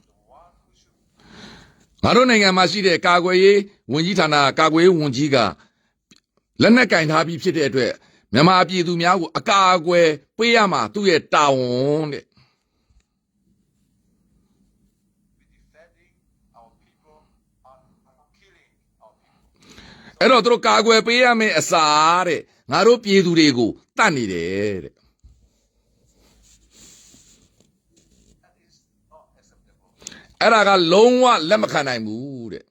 The one who should ငါတို့နိုင်ငံမှာရှိတဲ့ကာကွယ်ရေးဝန်ကြီးဌာနကာကွယ်ရေးဝန်ကြီးကလက်နက်ကင်ထားပြီးဖြစ်တဲ့အတွက်မြန်မာပြည်သူများကိုအကာအကွယ်ပေးရမှာသူ့ရဲ့တာဝန်တဲ့ be defending our people and killing our people. အဲ့တော့သူတို့ကာကွယ်ပေးရမယ့်အစားတဲ့ငါတို့ပြည်သူတွေကိုတတ်နေတယ်တဲ့ That is not acceptable. အဲ့ဒါကလုံးဝလက်မခံနိုင်ဘူးတဲ့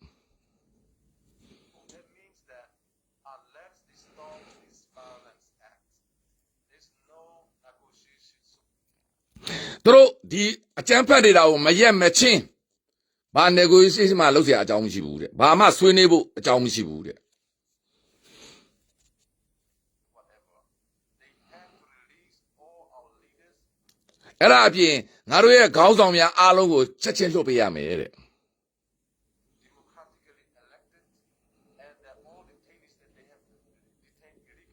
That means that unless they stop this violence act, there's no negotiations. သူတို့ဒီအကြမ်းဖက်နေတာကိုမရက်မချင်းဘာ negotiation မှလုပ်เสียအကြောင်းမရှိဘူးတဲ့ဘာမှဆွေးနွေးဖို့အကြောင်းမရှိဘူးတဲ့ Whatever. They have to release all our leaders အဲ့ဒါအပြင်ငါတို့ရဲ့ခေါင်းဆောင်များအားလုံးကိုချက်ချင်းလွှတ်ပေးရမယ်တဲ့ democratically elected and that all detainees that they have detained illegally.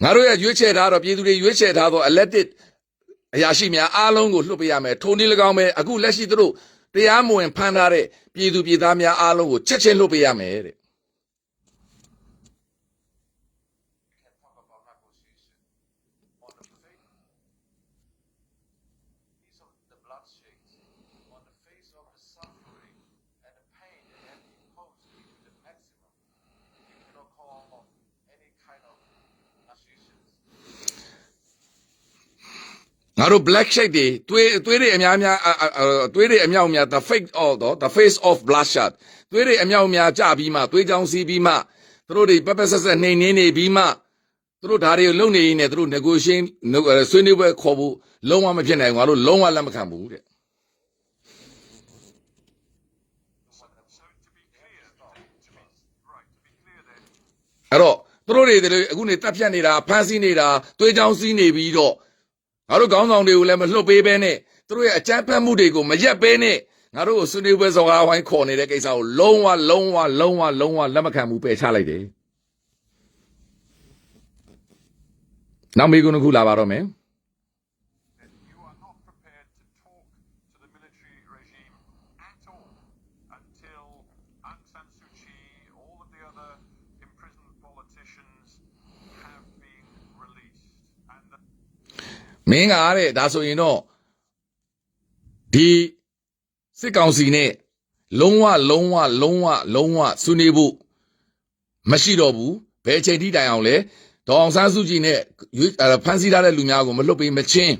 ငါတို့ရဲ့ရွေးချယ်ထားတော့ပြည်သူတွေရွေးချယ်ထားတော့ elected အရာရှိများအားလုံးကိုလွှတ်ပေးရမယ်ထိုနည်း၎င်းပဲအခုလက်ရှိသူတို့တရားမဝင်ဖမ်းထားတဲ့ပြည်သူပြည်သားများအားလုံးကိုချက်ချင်းလွှတ်ပေးရမယ်တဲ့ We can talk about negotiation on the face of the bloodshed, on the face of the suffering and the pain they have imposed to the maximum. We cannot call any kind of negotiations. ငါတို့ black shade တွေသွေးတွေအများသွေးတွေအမြောက်များ the face of bloodshot သွေးတွေအမြောက်များကြပြီးမှသွေးချောင်းစီးပြီးမှသူတို့တွေပက်ပက်ဆက်ဆက်နှိမ်နှင်းနေပြီးမှသူတို့ဓာတွေကိုလုံနေရင်းနဲ့သူတို့ negotiation ဆွေးနွေးပွဲခေါ်ဖို့လုံးဝမဖြစ်နိုင်ဘူးငါတို့လုံးဝလက်မခံဘူးတဲ့ So to be clear, right, to be clear then, အဲ့တော့ တို့တွေအခုနေတက်ဖြတ်နေတာဖမ်းဆီးနေတာသွေးချောင်းစီးနေပြီးတော့ငါတို့ခေါင်းဆောင်တွေကိုလည်းမလွတ်ပေးဘဲနဲ့တို့ရဲ့အကြမ်းဖက်မှုတွေကိုမရက်ဘဲနဲ့ငါတို့ကိုဆွေးနွေးပွဲစော်ကားဝိုင်းခေါ်နေတဲ့ကိစ္စကိုလုံးဝလက်မခံဘူးပယ်ချလိုက်တယ်နောက်မေးခွန်းတစ်ခုလာပါတော့မယ် You are not prepared to talk to the military regime at all until Aung San Suu Kyi, all of the other imprisoned politicians have been released. And the မင်းကတဲ့ဒါဆိုရင်တော့ဒီစစ်ကောင်စီနဲ့လုံးဝဆွေးနွေးဖို့မရှိတော့ဘူးဘယ်ချိန်ထိတိုင်အောင်လဲဒေါအောင်ဆန်းစုကြည်နဲ့ဖမ်းဆီးထားတဲ့လူများကိုမလွတ်ပေးမချင်း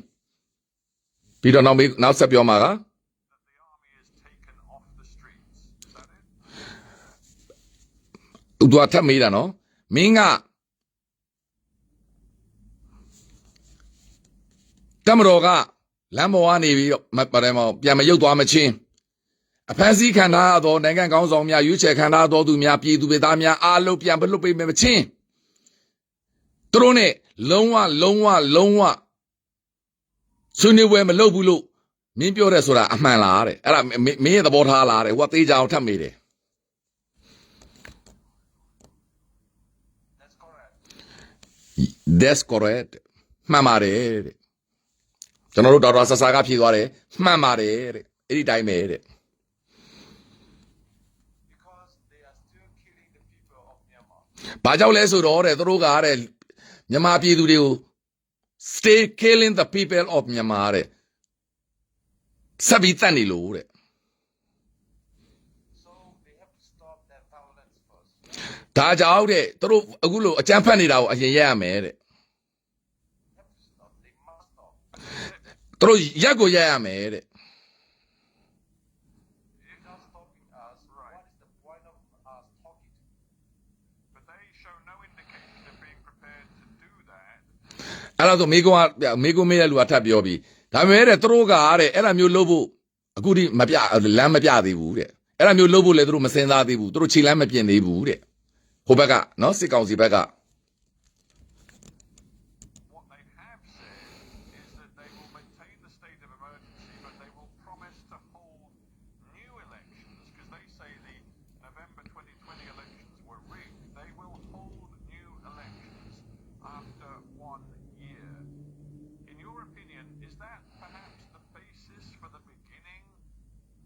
ပြီးတော့နောက်ဆက်ပြောမှာက army is taken off the streets. Is that it? သူကထပ်မေးတာနော်မင်းကတမတော်ကလမ်းပေါ်ကနေပြီးတော့ပြန်မရုပ်သွားမချင်းအဖမ်းဆီးခံထားသောနိုင်ငံကောင်းဆောင်များရွေးချယ်ခံထားသောသူများပြည်သူပြည်သားများအားလုံးပြန်မလွတ်ပေးမချင်းသူတို့နဲ့လုံးဝဆွေးနွေးပွဲမလုပ်ဘူးလို့မင်းပြောတဲ့ဆိုတာအမှန်လားတဲ့အဲ့ဒါမင်းရဲ့သဘောထားလားတဲ့ဟိုကသေးကြအောင်ထပ်မေးတယ် That's correct မှန်ပါတယ်တဲ့ကျွန်တော်တို့ဒေါက်တာဆဆာကဖြေသွားတယ်မှန်ပါတယ်တဲ့အဲ့ဒီတိုင်းပဲတဲ့ Because they are still killing the people of Myanmar. ဘာကြောင့်လဲဆိုတော့တဲ့သူတို့ကတဲ့မြန်မာပြည်သူတွေကို stay killing the people of Myanmar တဲ့ဆက်ပြီးတတ်နေလို့တဲ့ So they have to stop their violence first. ဒါကြောင့်တဲ့သူတို့အခုလို့အကြမ်းဖက်နေတာကိုအရင်ရက်ရမယ်တဲ့ They have to stop. They must stop. သူတို့ရက်ကိုရက်ရမယ်တဲ့ If not stopping us, what is the point of us talking? But they show no indication of being prepared to do that. အဲ့ဒါဆိုမိကုန်းမေးတဲ့လူကထပ်ပြောပြီးဒါပေမဲ့တဲ့သူတို့ကတဲ့အဲ့ဒါမျိုးလုပ်ဖို့အခုထိလမ်းမပြသေးဘူးတဲ့အဲ့ဒါမျိုးလုပ်ဖို့လည်းသူတို့မစင်စားသေးဘူးသူတို့ခြေလမ်းမပြင်သေးဘူးတဲ့ဟိုဘက်ကနော်စစ်ကောင်စီဘက်က What they have said is that they will maintain the state of emergency, but they will promise to hold new elections because they say the November 2020 elections were rigged. They will hold new elections after 1 year. In your opinion, is that perhaps the basis for the beginning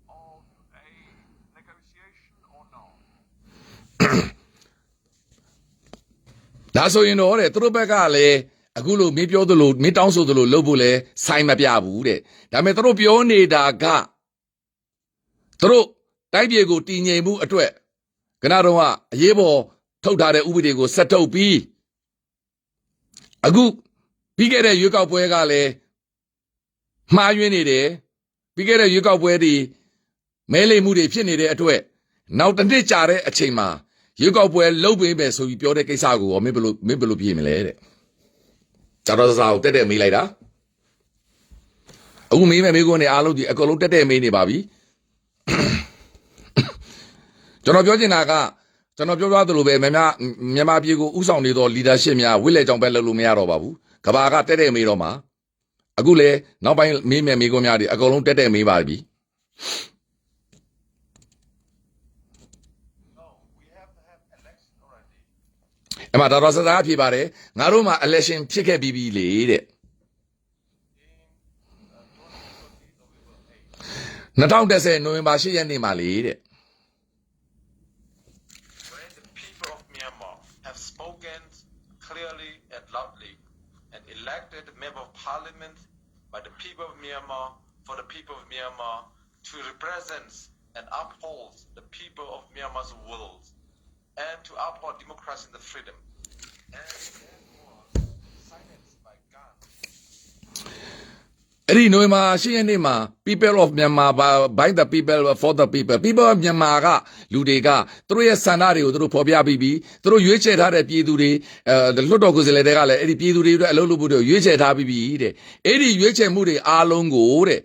of a negotiation or not? ဒါဆိုရင်တော့တဲ့သူတို့ဘက်ကလည်းအခုလို့မင်းပြောသလိုမင်းတောင်းဆိုသလိုလုပ်ဖို့လဲဆိုင်မပြဘူးတဲ့ဒါပေမဲ့သူတို့ပြောနေတာကသူတို့တိုက်ပြေကိုတည်ငြိမ်မှုအတွက်ခဏတော့အရေးပေါ်ထုတ်ထားတဲ့ဥပဒေကိုဆက်ထုတ်ပြီးအခုပြီးခဲ့တဲ့ရွေးကောက်ပွဲကလည်းမှားယွင်းနေတယ်ပြီးခဲ့တဲ့ရွေးကောက်ပွဲတွေမဲလိမ်မှုတွေဖြစ်နေတဲ့အတွက်နောက်တစ်နှစ်ကြာတဲ့အချိန်မှာရွေးကောက်ပွဲလုပ်ပေးမယ်ဆိုပြီးပြောတဲ့ကိစ္စကိုမင်းဘယ်လိုပြေးမလဲတဲ့ကျွန်တော်စာကိုတက်တက်မေးလိုက်တာအခုမေးမယ်မေးခွန်းတွေအားလုံးဒီအကုန်လုံးတက်တက်မေးနေပါပြီကျွန်တော်ပြောချင်တာကကျွန်တော်ပြောသွားသလိုပဲမြန်မာပြည်ကိုဥဆောင်နေသော leadership များဝိလက်ကြောင့်ပဲလုပ်လို့မရတော့ပါဘူးကဘာကတက်တက်မေးတော့မှာအခုလေနောက်ပိုင်းမေးမယ်မေးခွန်းများတွေအကုန်လုံးတက်တက်မေးပါပြီ No, we have to have election already. အမှတော်တော်စကားဖြေပါတယ်ငါတို့မှာ election ဖြစ်ခဲ့ပြီးပြီလေတဲ့ In 2020 November 8th. 2010နိုဝင်ဘာ8ရက်နေ့မှာလေတဲ့ When the people of Myanmar have spoken clearly and loudly and elected a member of parliament by the people of Myanmar for the people of Myanmar to represent and uphold the people of Myanmar's will and to uphold democracy and the freedom. And that was silenced by guns. အဲ့ဒီနိုဝင်ဘာ8ရက်နေ့မှာ people of Myanmar by the people for the people of Myanmar ကလူတွေကသူတို့ရဲ့ဆန္ဒတွေကိုသူတို့ဖော်ပြပြီးသူတို့ရွေးချယ်ထားတဲ့ပြည်သူတွေလွှတ်တော်ကိုယ်စားလှယ်တွေကလည်းအဲ့ဒီပြည်သူတွေအတွက်အလုပ်လုပ်ဖို့ရွေးချယ်ထားပြီးတဲ့အဲ့ဒီရွေးချယ်မှုတွေအားလုံးကိုတဲ့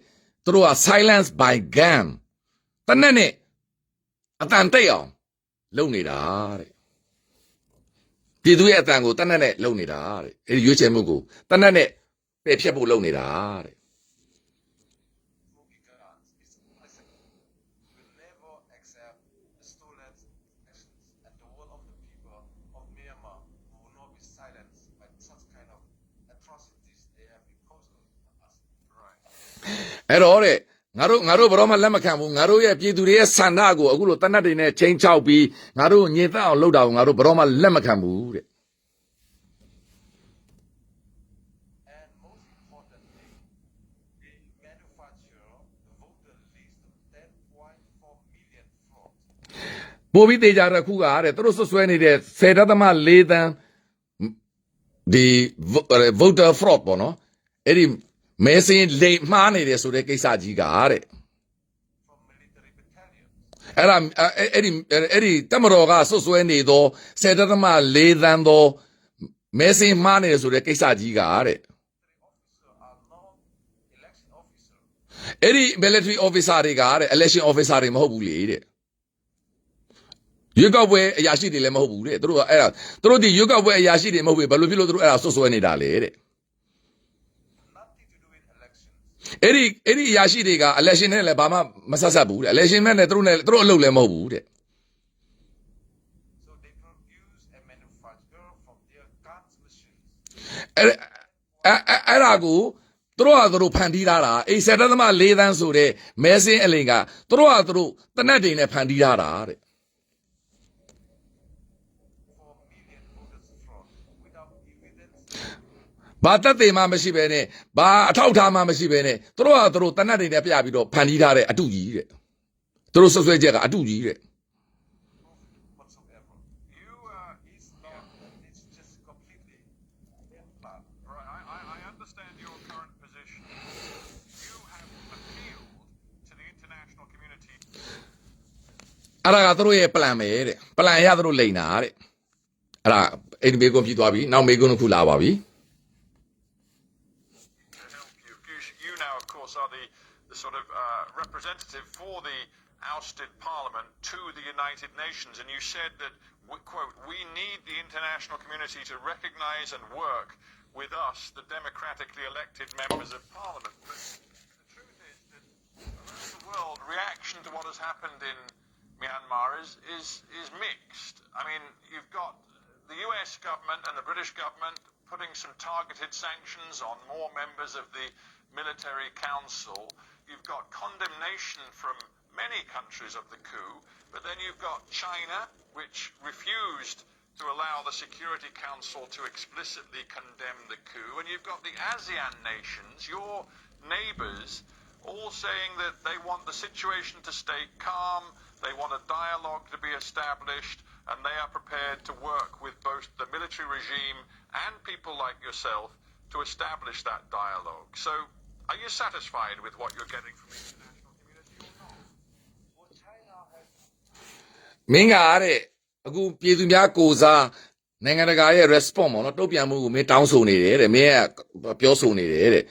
သူတို့က silence by gun တနက်နဲ့အတန်တိတ်အောင်လုပ်နေတာတဲ့ ပြည်သူရဲ့အတန်ကိုတနက်နဲ့လုံနေတာတဲ့အဲ့ဒီရွေးချယ်မှုကိုတနက်နဲ့ပယ်ဖြတ်ဖို့လုပ်နေတာတဲ့ ignorance is listen. We will never accept the stolen actions, and the will of the people of Myanmar will not be silenced by such kind of atrocities they have imposed on us. Right. အဲ့တော့တဲ့ငါတို့ဘယ်တော့မှလက်မခံဘူးငါတို့ရဲ့ပြည်သူတွေရဲ့ဆန္ဒကိုအခုလိုတနက်တွေနဲ့ချိန်ချောက်ပြီးငါတို့ညင်သက်အောင်လုပ်တာကိုငါတို့ဘယ်တော့မှလက်မခံဘူးတဲ့ And most importantly, they manufacture the voter list of 10.4 million fraud. ပို့ပြီးတေချာတဲ့ခုကတဲ့သူတို့ဆွဆွဲနေတဲ့10.4 သန်းဒီ voter fraud ပေါ့နော်အဲ့ဒီမဲစင်းလိမ်မှားနေတယ်ဆိုတဲ့ကိစ္စကြီးကတဲ့ From military battalions. အဲ့ဒီတမတော်ကဆွဆွဲနေသော10.4 သန်းသောမဲစင်းမှားနေတယ်ဆိုတဲ့ကိစ္စကြီးကတဲ့ Officers are not election officers. အဲ့ဒီ military officer တွေကတဲ့ election officer တွေမဟုတ်ဘူးလေတဲ့ရွေးကောက်ပွဲအရာရှိတွေလည်းမဟုတ်ဘူးတဲ့သူတို့ကအဲ့ဒါသူတို့ဒီရွေးကောက်ပွဲအရာရှိတွေမဟုတ်ဘူးဘယ်လိုဖြစ်လို့သူတို့အဲ့ဒါဆွဆွဲနေတာလဲတဲ့ Nothing to do with elections. အဲ့ဒီအရာရှိတွေက election နဲ့လည်းဘာမှမဆက်ဆက်ဘူးတဲ့ election နဲ့သူတို့အလုပ်လည်းမဟုတ်ဘူးတဲ့ So they produce and manufacture from their guns machines. အဲ့ဒါကိုသူတို့ဖန်တီးထားတာအဲ့10.4 သန်းဆိုတဲ့မဲစင်းအလိန်ကသူတို့တနက်တွေနဲ့ဖန်တီးထားတာတဲ့ 4 million voters fraud without evidence. ဘာတက်သေးမှမရှိဘဲနဲ့ဘာအထောက်ထားမှမရှိဘဲနဲ့သူတို့တနက်တွေနဲ့ပြပြီးတော့ဖန်တီးထားတဲ့အတုကြီးတဲ့သူတို့ဆွဆွဲချက်ကအတုကြီးတဲ့ Whatsoever. It's not. It's just completely in plan. Right. I understand your current position. You have appealed to the international community. အဲ့ဒါကသူတို့ရဲ့ plan ပဲတဲ့ plan ရသူတို့လိန်တာတဲ့အဲ့ဒါအဲ့ဒီမေကွန်ပြီးသွားပြီနောက်မေကွန်တစ်ခုလာပါပြီ To help you. You now, of course, are the sort of representative for the ousted parliament to the United Nations, and you said that, quote, we need the international community to recognize and work with us, the democratically elected members of parliament. But the truth is that around the world, reaction to what has happened in Myanmar is mixed. I mean, you've got the US government and the British government putting some targeted sanctions on more members of the military council. You've got condemnation from many countries of the coup, but then you've got China, which refused to allow the Security Council to explicitly condemn the coup, and you've got the ASEAN nations, your neighbors, all saying that they want the situation to stay calm, they want a dialogue to be established, and they are prepared to work with both the military regime and people like yourself to establish that dialogue. So, are you satisfied with what you're getting from the international community or not? Well, China has မင်းကတဲ့အခုပြည်သူများကိုစားနိုင်ငံတကာရဲ့ response ပေါ့နော်တုံ့ပြန်မှုကိုမင်းတောင်းဆိုနေတယ်တဲ့မင်းကပြောဆိုနေတယ်တဲ့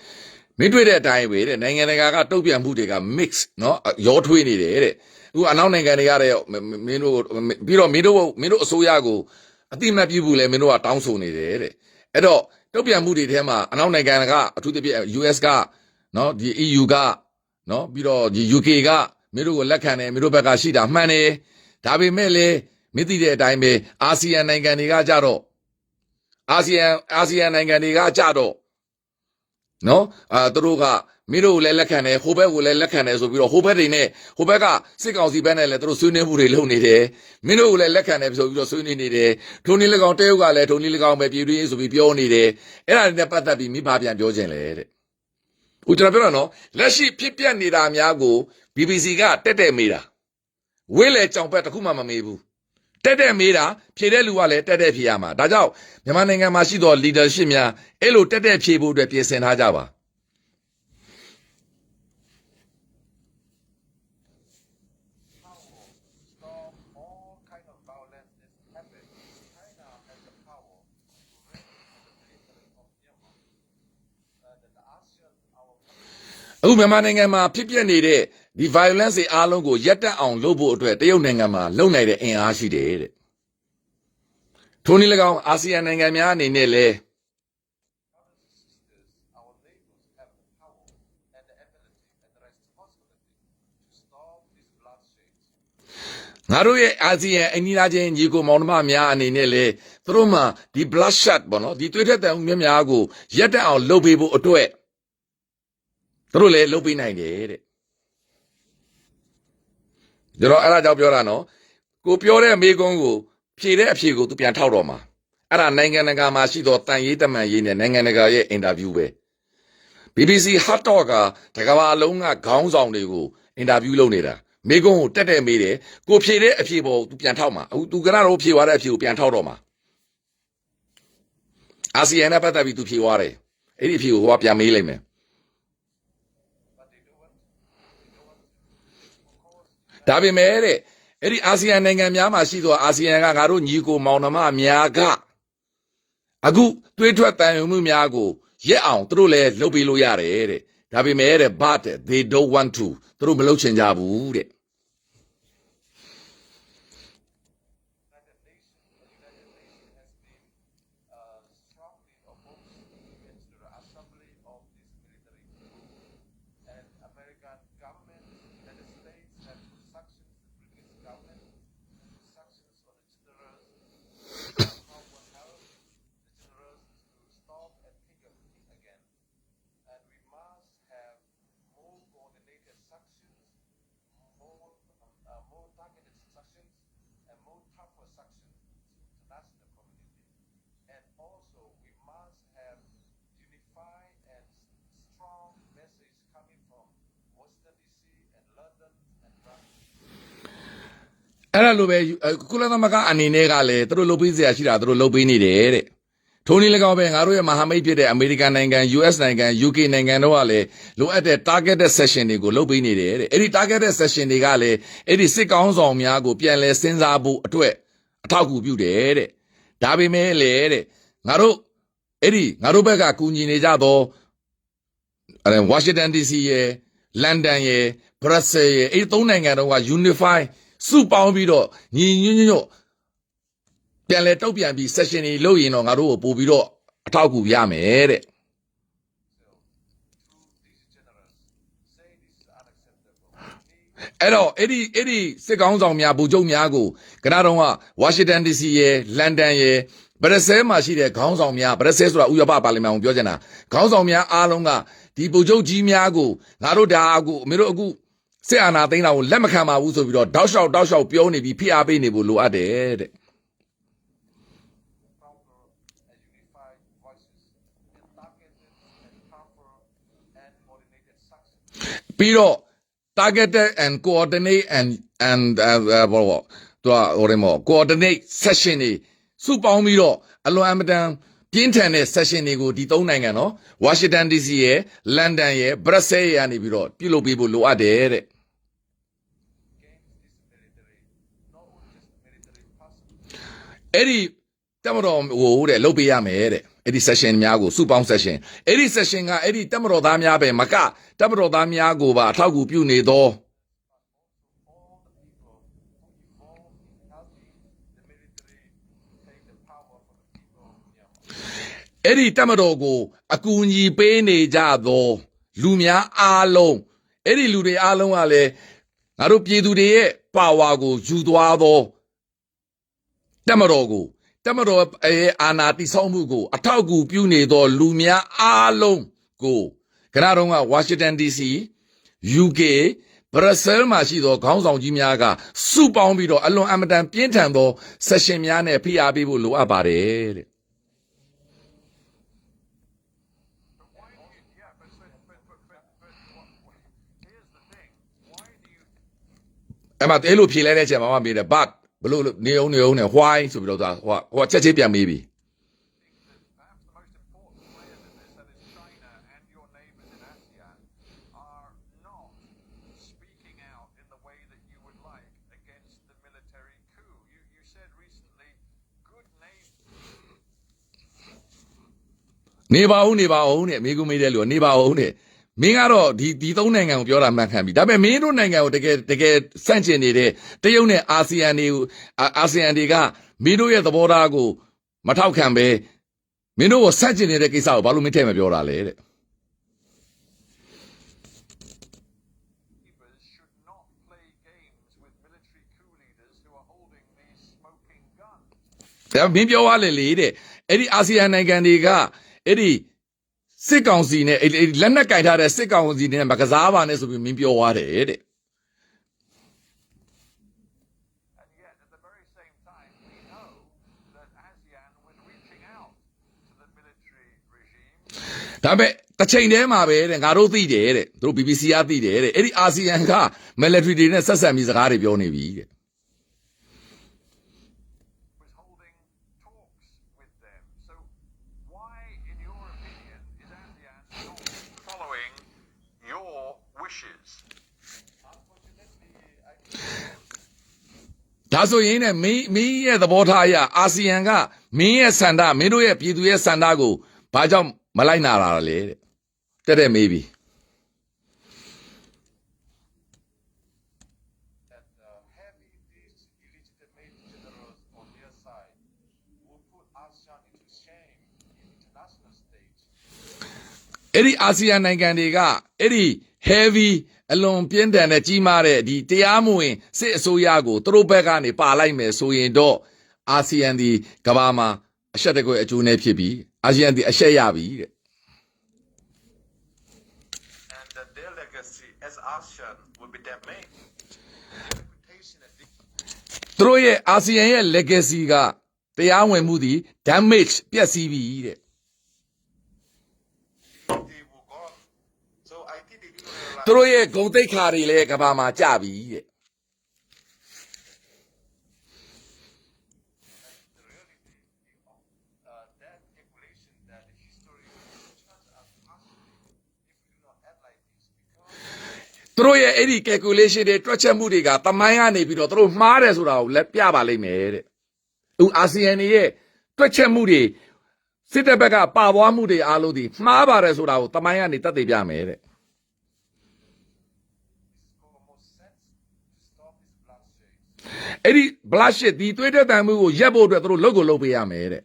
မင်းတွေ့တဲ့အတိုင်းပဲတဲ့နိုင်ငံတကာကတုံ့ပြန်မှုတွေက mix နော်ရောထွေးနေတယ်တဲ့အခုအနောက်နိုင်ငံတွေကတဲ့မင်းတို့ပြီးတော့မင်းတို့အစိုးရကိုအတိမတ်ပြုဖို့လဲမင်းတို့ကတောင်းဆိုနေတယ်တဲ့အဲ့တော့တုံ့ပြန်မှုတွေထဲမှာအနောက်နိုင်ငံကအထူးသဖြင့် US ကနော်ဒီ EU ကနော်ပြီးတော့ဒီ UK ကမင်းတို့ကိုလက်ခံတယ်မင်းတို့ဘက်ကရှိတာမှန်တယ်ဒါပေမဲ့လေမသိတဲ့အတိုင်းပဲအာဆီယံနိုင်ငံတွေကကြတော့အာဆီယံနိုင်ငံတွေကကြတော့နော်သူတို့ကမင်းတို့လည်းလက်ခံတယ်ဟိုဘက်ကိုလည်းလက်ခံတယ်ဆိုပြီးတော့ဟိုဘက်တွေနဲ့ဟိုဘက်ကစစ်ကောင်စီဘက်နဲ့လည်းသူတို့ဆွေးနွေးမှုတွေလုပ်နေတယ်မင်းတို့ကိုလည်းလက်ခံတယ်ဆိုပြီးတော့ဆွေးနွေးနေတယ်ထုံနည်း၎င်းတရုတ်ကလည်းထုံနည်း၎င်းပဲပြည်တွင်းဆိုပြီးပြောနေတယ်အဲ့ဒါတွေနဲ့ပတ်သက်ပြီးမိဘပြန်ပြောခြင်းလေတဲ့ဟိုကျွန်တော်ပြောတာနော်လက်ရှိဖြစ်ပျက်နေတာများကို BBC ကတက်မေးတာဝေးလေကြောင်ဘက်တစ်ခုမှမမေးဘူးတက်မေးတာဖြေတဲ့လူကလည်းတက်ဖြေရမှာဒါကြောင့်မြန်မာနိုင်ငံမှာရှိသော leadership များအဲ့လိုတက်ဖြေဖို့အတွက်ပြင်ဆင်ထားကြပါ stop all kind of violence that's happening. China has the power to raise the military of Myanmar. The ASEAN, our အခုမြန်မာနိုင်ငံမှာဖြစ်ပျက်နေတဲ့ဒီ violence တွေအားလုံးကိုရပ်တန့်အောင်လုပ်ဖို့အတွက်တရုတ်နိုင်ငံမှာလုံနိုင်တဲ့အင်အားရှိတယ်တဲ့ ထိုနည်း၎င်းအာဆီယံနိုင်ငံများအနေနဲ့လည်း our neighbors have the power and the ability and the responsibility to stop this bloodshed. ငါတို့ရဲ့အာဆီယံအင်ဒီလာချင်းညီကိုမောင်နှမများအနေနဲ့လေသူတို့မှဒီ bloodshed ပေါ့နော်ဒီတွေ့တဲ့တန်များများကိုရက်တက်အောင်လုပ်ပေးဖို့အတွက်သူတို့လည်းလုပ်ပေးနိုင်တယ်တဲ့ကျွန်တော်အဲ့ဒါကြောင့်ပြောတာနော်ကိုပြောတဲ့မေကုန်းကိုဖြေတဲ့အဖြေကိုသူပြန်ထောက်တော့မှာအဲ့ဒါနိုင်ငံတကာမှာရှိသောတန်ရေးတမန်ရေးနဲ့နိုင်ငံတကာရဲ့အင်တာဗျူးပဲ BBC Hot Talk ကတကဘာလုံးကခေါင်းဆောင်တွေကိုအင်တာဗျူးလုပ်နေတာမေကုန်းကိုတက်မေးတယ်ကိုဖြေတဲ့အဖြေပေါ်သူပြန်ထောက်မှာအခုသူကတော့ဖြေသွားတဲ့အဖြေကိုပြန်ထောက်တော့မှာအာဆီယံနဲ့ပတ်သက်ပြီးသူဖြေသွားတယ်အဲ့ဒီအဖြေကိုဟိုကပြန်မေးလိုက်မယ်ဒါပေမဲ့တဲ့အဲ့ဒီအာဆီယံနိုင်ငံများမှာရှိသောအာဆီယံကငါတို့ညီကိုမောင်နှမများကအခုတွေးထွက်တန်ရုံမှုများကိုရက်အောင်သူတို့လည်းလုပ်ပေးလို့ရတယ်တဲ့ဒါပေမဲ့တဲ့ but they don't want to သူတို့မလုပ်ချင်ကြဘူးတဲ့ Strongly opposed against the assembly of this military coup, and American government, United States have put sanctions, the British government put sanctions on the generals, how will help the generals to stop and pick up again, and we must have more coordinated sanctions, more targeted sanctions, and more tougher sanctions to international community. And also, we must have unified and strong message coming from Washington DC and London and Brussels. အဲ့ဒါလိုပဲကုလသမဂ္ဂအနေနဲ့ကလည်းသူတို့လုပ်ပေးစရာရှိတာသူတို့လုပ်ပေးနေတယ်တဲ့ထိုနည်း၎င်းပဲငါတို့ရဲ့မဟာမိတ်ဖြစ်တဲ့အမေရိကန်နိုင်ငံ US နိုင်ငံ UK နိုင်ငံတို့ကလည်းလိုအပ်တဲ့ targeted session တွေကိုလုပ်ပေးနေတယ်တဲ့အဲ့ဒီ targeted session တွေကလည်းအဲ့ဒီစစ်ကောင်းဆောင်များကိုပြန်လဲစဉ်းစားဖို့အတွက်အထောက်အကူပြုတယ်တဲ့ဒါပေမဲ့လေတဲ့ငါတို့အဲ့ဒီငါတို့ဘက်ကကူညီနေကြတော့ဝါရှင်တန် DC ရဲ့လန်ဒန်ရဲ့ဘရပ်ဆဲလ်ရဲ့အဲ့ဒီသုံးနိုင်ငံတော့က unify စုပေါင်းပြီးတော့ညီညွတ်ညွတ်ပြန်လဲတုတ်ပြန်ပြီး session တွေလုပ်ရင်တော့ငါတို့ကိုပို့ပြီးတော့အထောက်အကူရမယ်တဲ့ So, these generals say this is unacceptable. We အဲ့တော့အဲ့ဒီစစ်ကောင်းဆောင်များဗိုလ်ချုပ်များကိုကနတော့ကဝါရှင်တန် DC ရဲ့လန်ဒန်ရဲ့ဘရက်ဆဲမှာရှိတဲ့ခေါင်းဆောင်များဘရက်ဆဲဆိုတာဥရောပပါလီမန်ကိုပြောချင်တာခေါင်းဆောင်များအားလုံးကဒီဗိုလ်ချုပ်ကြီးများကိုငါတို့ဒါအခုအမေတို့အခုစစ်အာဏာသိမ်းတာကိုလက်မခံပါဘူးဆိုပြီးတော့တောက်လျှောက်ပြောနေပြီးဖိအားပေးနေဖို့လိုအပ်တယ်တဲ့ proper and unified voices and targeted and tougher and coordinated sanctions. ပြီးတော့ targeted and coordinate and ဘောတော့ဟိုရမော coordinate session တွေစုပေါင်းပြီးတော့အလွန်အမတန်ပြင်းထန်တဲ့ session တွေကိုဒီသုံးနိုင်ငံနော်ဝါရှင်တန် DC ရဲ့လန်ဒန်ရဲ့ဘရပ်ဆဲလ်ရဲ့ကနေပြီးတော့ပြုလုပ်ပေးဖို့လိုအပ်တယ်တဲ့ Against this military, not only just military person, အဲ့ဒီတမတော်ဟိုတဲ့လုပ်ပေးရမယ်တဲ့အဲ့ဒီ session များကိုစုပေါင်း session အဲ့ဒီ session ကအဲ့ဒီတမတော်သားများပဲမကတမတော်သားများကိုပါအထောက်အကူပြုနေသော all the people who involved in helping the military take the power from the people of Myanmar. အဲ့ဒီတမတော်ကိုအကူအညီပေးနေကြသောလူများအားလုံးအဲ့ဒီလူတွေအားလုံးကလည်းငါတို့ပြည်သူတွေရဲ့ပါဝါကိုယူသွားသောတမတော်ရဲ့အာဏာတိဆောက်မှုကိုအထောက်အကူပြုနေသောလူများအားလုံးကိုကနတော့ကဝါရှင်တန် DC UK ဘရပ်ဆဲလ်မှာရှိသောခေါင်းဆောင်ကြီးများကစုပေါင်းပြီးတော့အလွန်အမတန်ပြင်းထန်သော session များနဲ့ဖိအားပေးဖို့လိုအပ်ပါတယ်တဲ့ But why do you, yeah, but here's the thing. Why do you အဲ့မှာအဲ့လိုဖြေလိုက်တဲ့အချိန်မှာမမေးတယ် but ဘလို့နေအောင်နဲ့ why ဆိုပြီးတော့ဟိုချက်ချင်းပြန်မေးပြီ perhaps the most important players in this, that is China and your neighbours in ASEAN, are not speaking out in the way that you would like against the military coup. You said recently, good neighbours. နေပါဦးနဲ့မိကူမေးတဲ့လူကနေပါဦးနဲ့မင်းကတော့ဒီသုံးနိုင်ငံကိုပြောတာမှန်ခံပြီဒါပေမဲ့မင်းတို့နိုင်ငံကိုတကယ်စန့်ကျင်နေတဲ့တရုတ်နဲ့အာဆီယံတွေကမင်းတို့ရဲ့သဘောထားကို မထောက်ခံပဲမင်းတို့ကိုဆက်ကျင်နေတဲ့ကိစ္စကိုဘာလို့မင်းထဲမပြောတာလဲတဲ့ Leaders should not play games with military coup leaders who are holding these smoking guns. ဒါမင်းပြောရလေတဲ့အဲ့ဒီအာဆီယံနိုင်ငံတွေကအဲ့ဒီစစ်ကောင်စီနဲ့လက်နက်ကင်ထားတဲ့စစ်ကောင်စီနဲ့မကစားပါနဲ့ဆိုပြီးမင်းပြောသွားတယ်တဲ့ And yet, at the very same time, we know that ASEAN was reaching out to the military regime. ဒါပေမဲ့တစ်ချိန်တည်းမှာပဲတဲ့ငါတို့သိတယ်တဲ့တို့ BBC ကသိတယ်တဲ့အဲ့ဒီအာဆီယံက military တွေနဲ့ဆက်ဆံပြီးစကားတွေပြောနေပြီတဲ့ Was holding talks with them. So, why, in your opinion, is ASEAN not following your wishes? ဒါဆိုရင်တဲ့မင်းရဲ့သဘောထားအရအာဆီယံကမင်းရဲ့စန္ဒမင်းတို့ရဲ့ပြည်သူရဲ့စန္ဒကိုဘာကြောင့်မလိုက်နာလာလဲတဲ့တဲ့မေးပြီ that having these illegitimate generals on their side will put ASEAN into shame in international stage. အဲ့ဒီအာဆီယံနိုင်ငံတွေကအဲ့ဒီ heavy အလွန်ပြင်းထန်တဲ့ကြီးမားတဲ့ဒီတရားမဝင်စစ်အစိုးရကိုသူတို့ဘက်ကနေပါလိုက်မယ်ဆိုရင်တော့အာဆီယံဒီကမ္ဘာမှာအရှက်တကွဲအကျိုးနဲ့ဖြစ်ပြီးအာဆီယံဒီအရှက်ရပြီတဲ့ And their legacy as ASEAN will be damaged. Reputation and သူတို့ရဲ့အာဆီယံရဲ့ legacy ကတရားဝင်မှုဒီ damage ပျက်စီးပြီတဲ့ dignity will gone. So I think they didn't realize သူတို့ရဲ့ဂုဏ်သိက္ခာတွေလည်းကမ္ဘာမှာကျပြီတဲ့ the reality of that calculation that the history will judge us harshly if we do not act like this because သူတို့ရဲ့အဲ့ဒီ calculation တွေတွက်ချက်မှုတွေကတမိုင်းကနေပြီးတော့သူတို့မှားတယ်ဆိုတာကိုလည်းပြပါလိမ့်မယ်တဲ့။သူအာဆီယံရဲ့တွက်ချက်မှုတွေစစ်တပ်ဘက်ကပါပွားမှုတွေအားလုံးဒီမှားပါတယ်ဆိုတာကိုတမိုင်းကနေတတ်သိပြမယ်တဲ့ this is almost sense to stop this bloodshed. ။အဲ့ဒီ bloodshed ဒီသွေးထွက်တန်မှုကိုရပ်ဖို့အတွက်သူတို့လုပ်ကိုလုပ်ပေးရမယ်တဲ့ We,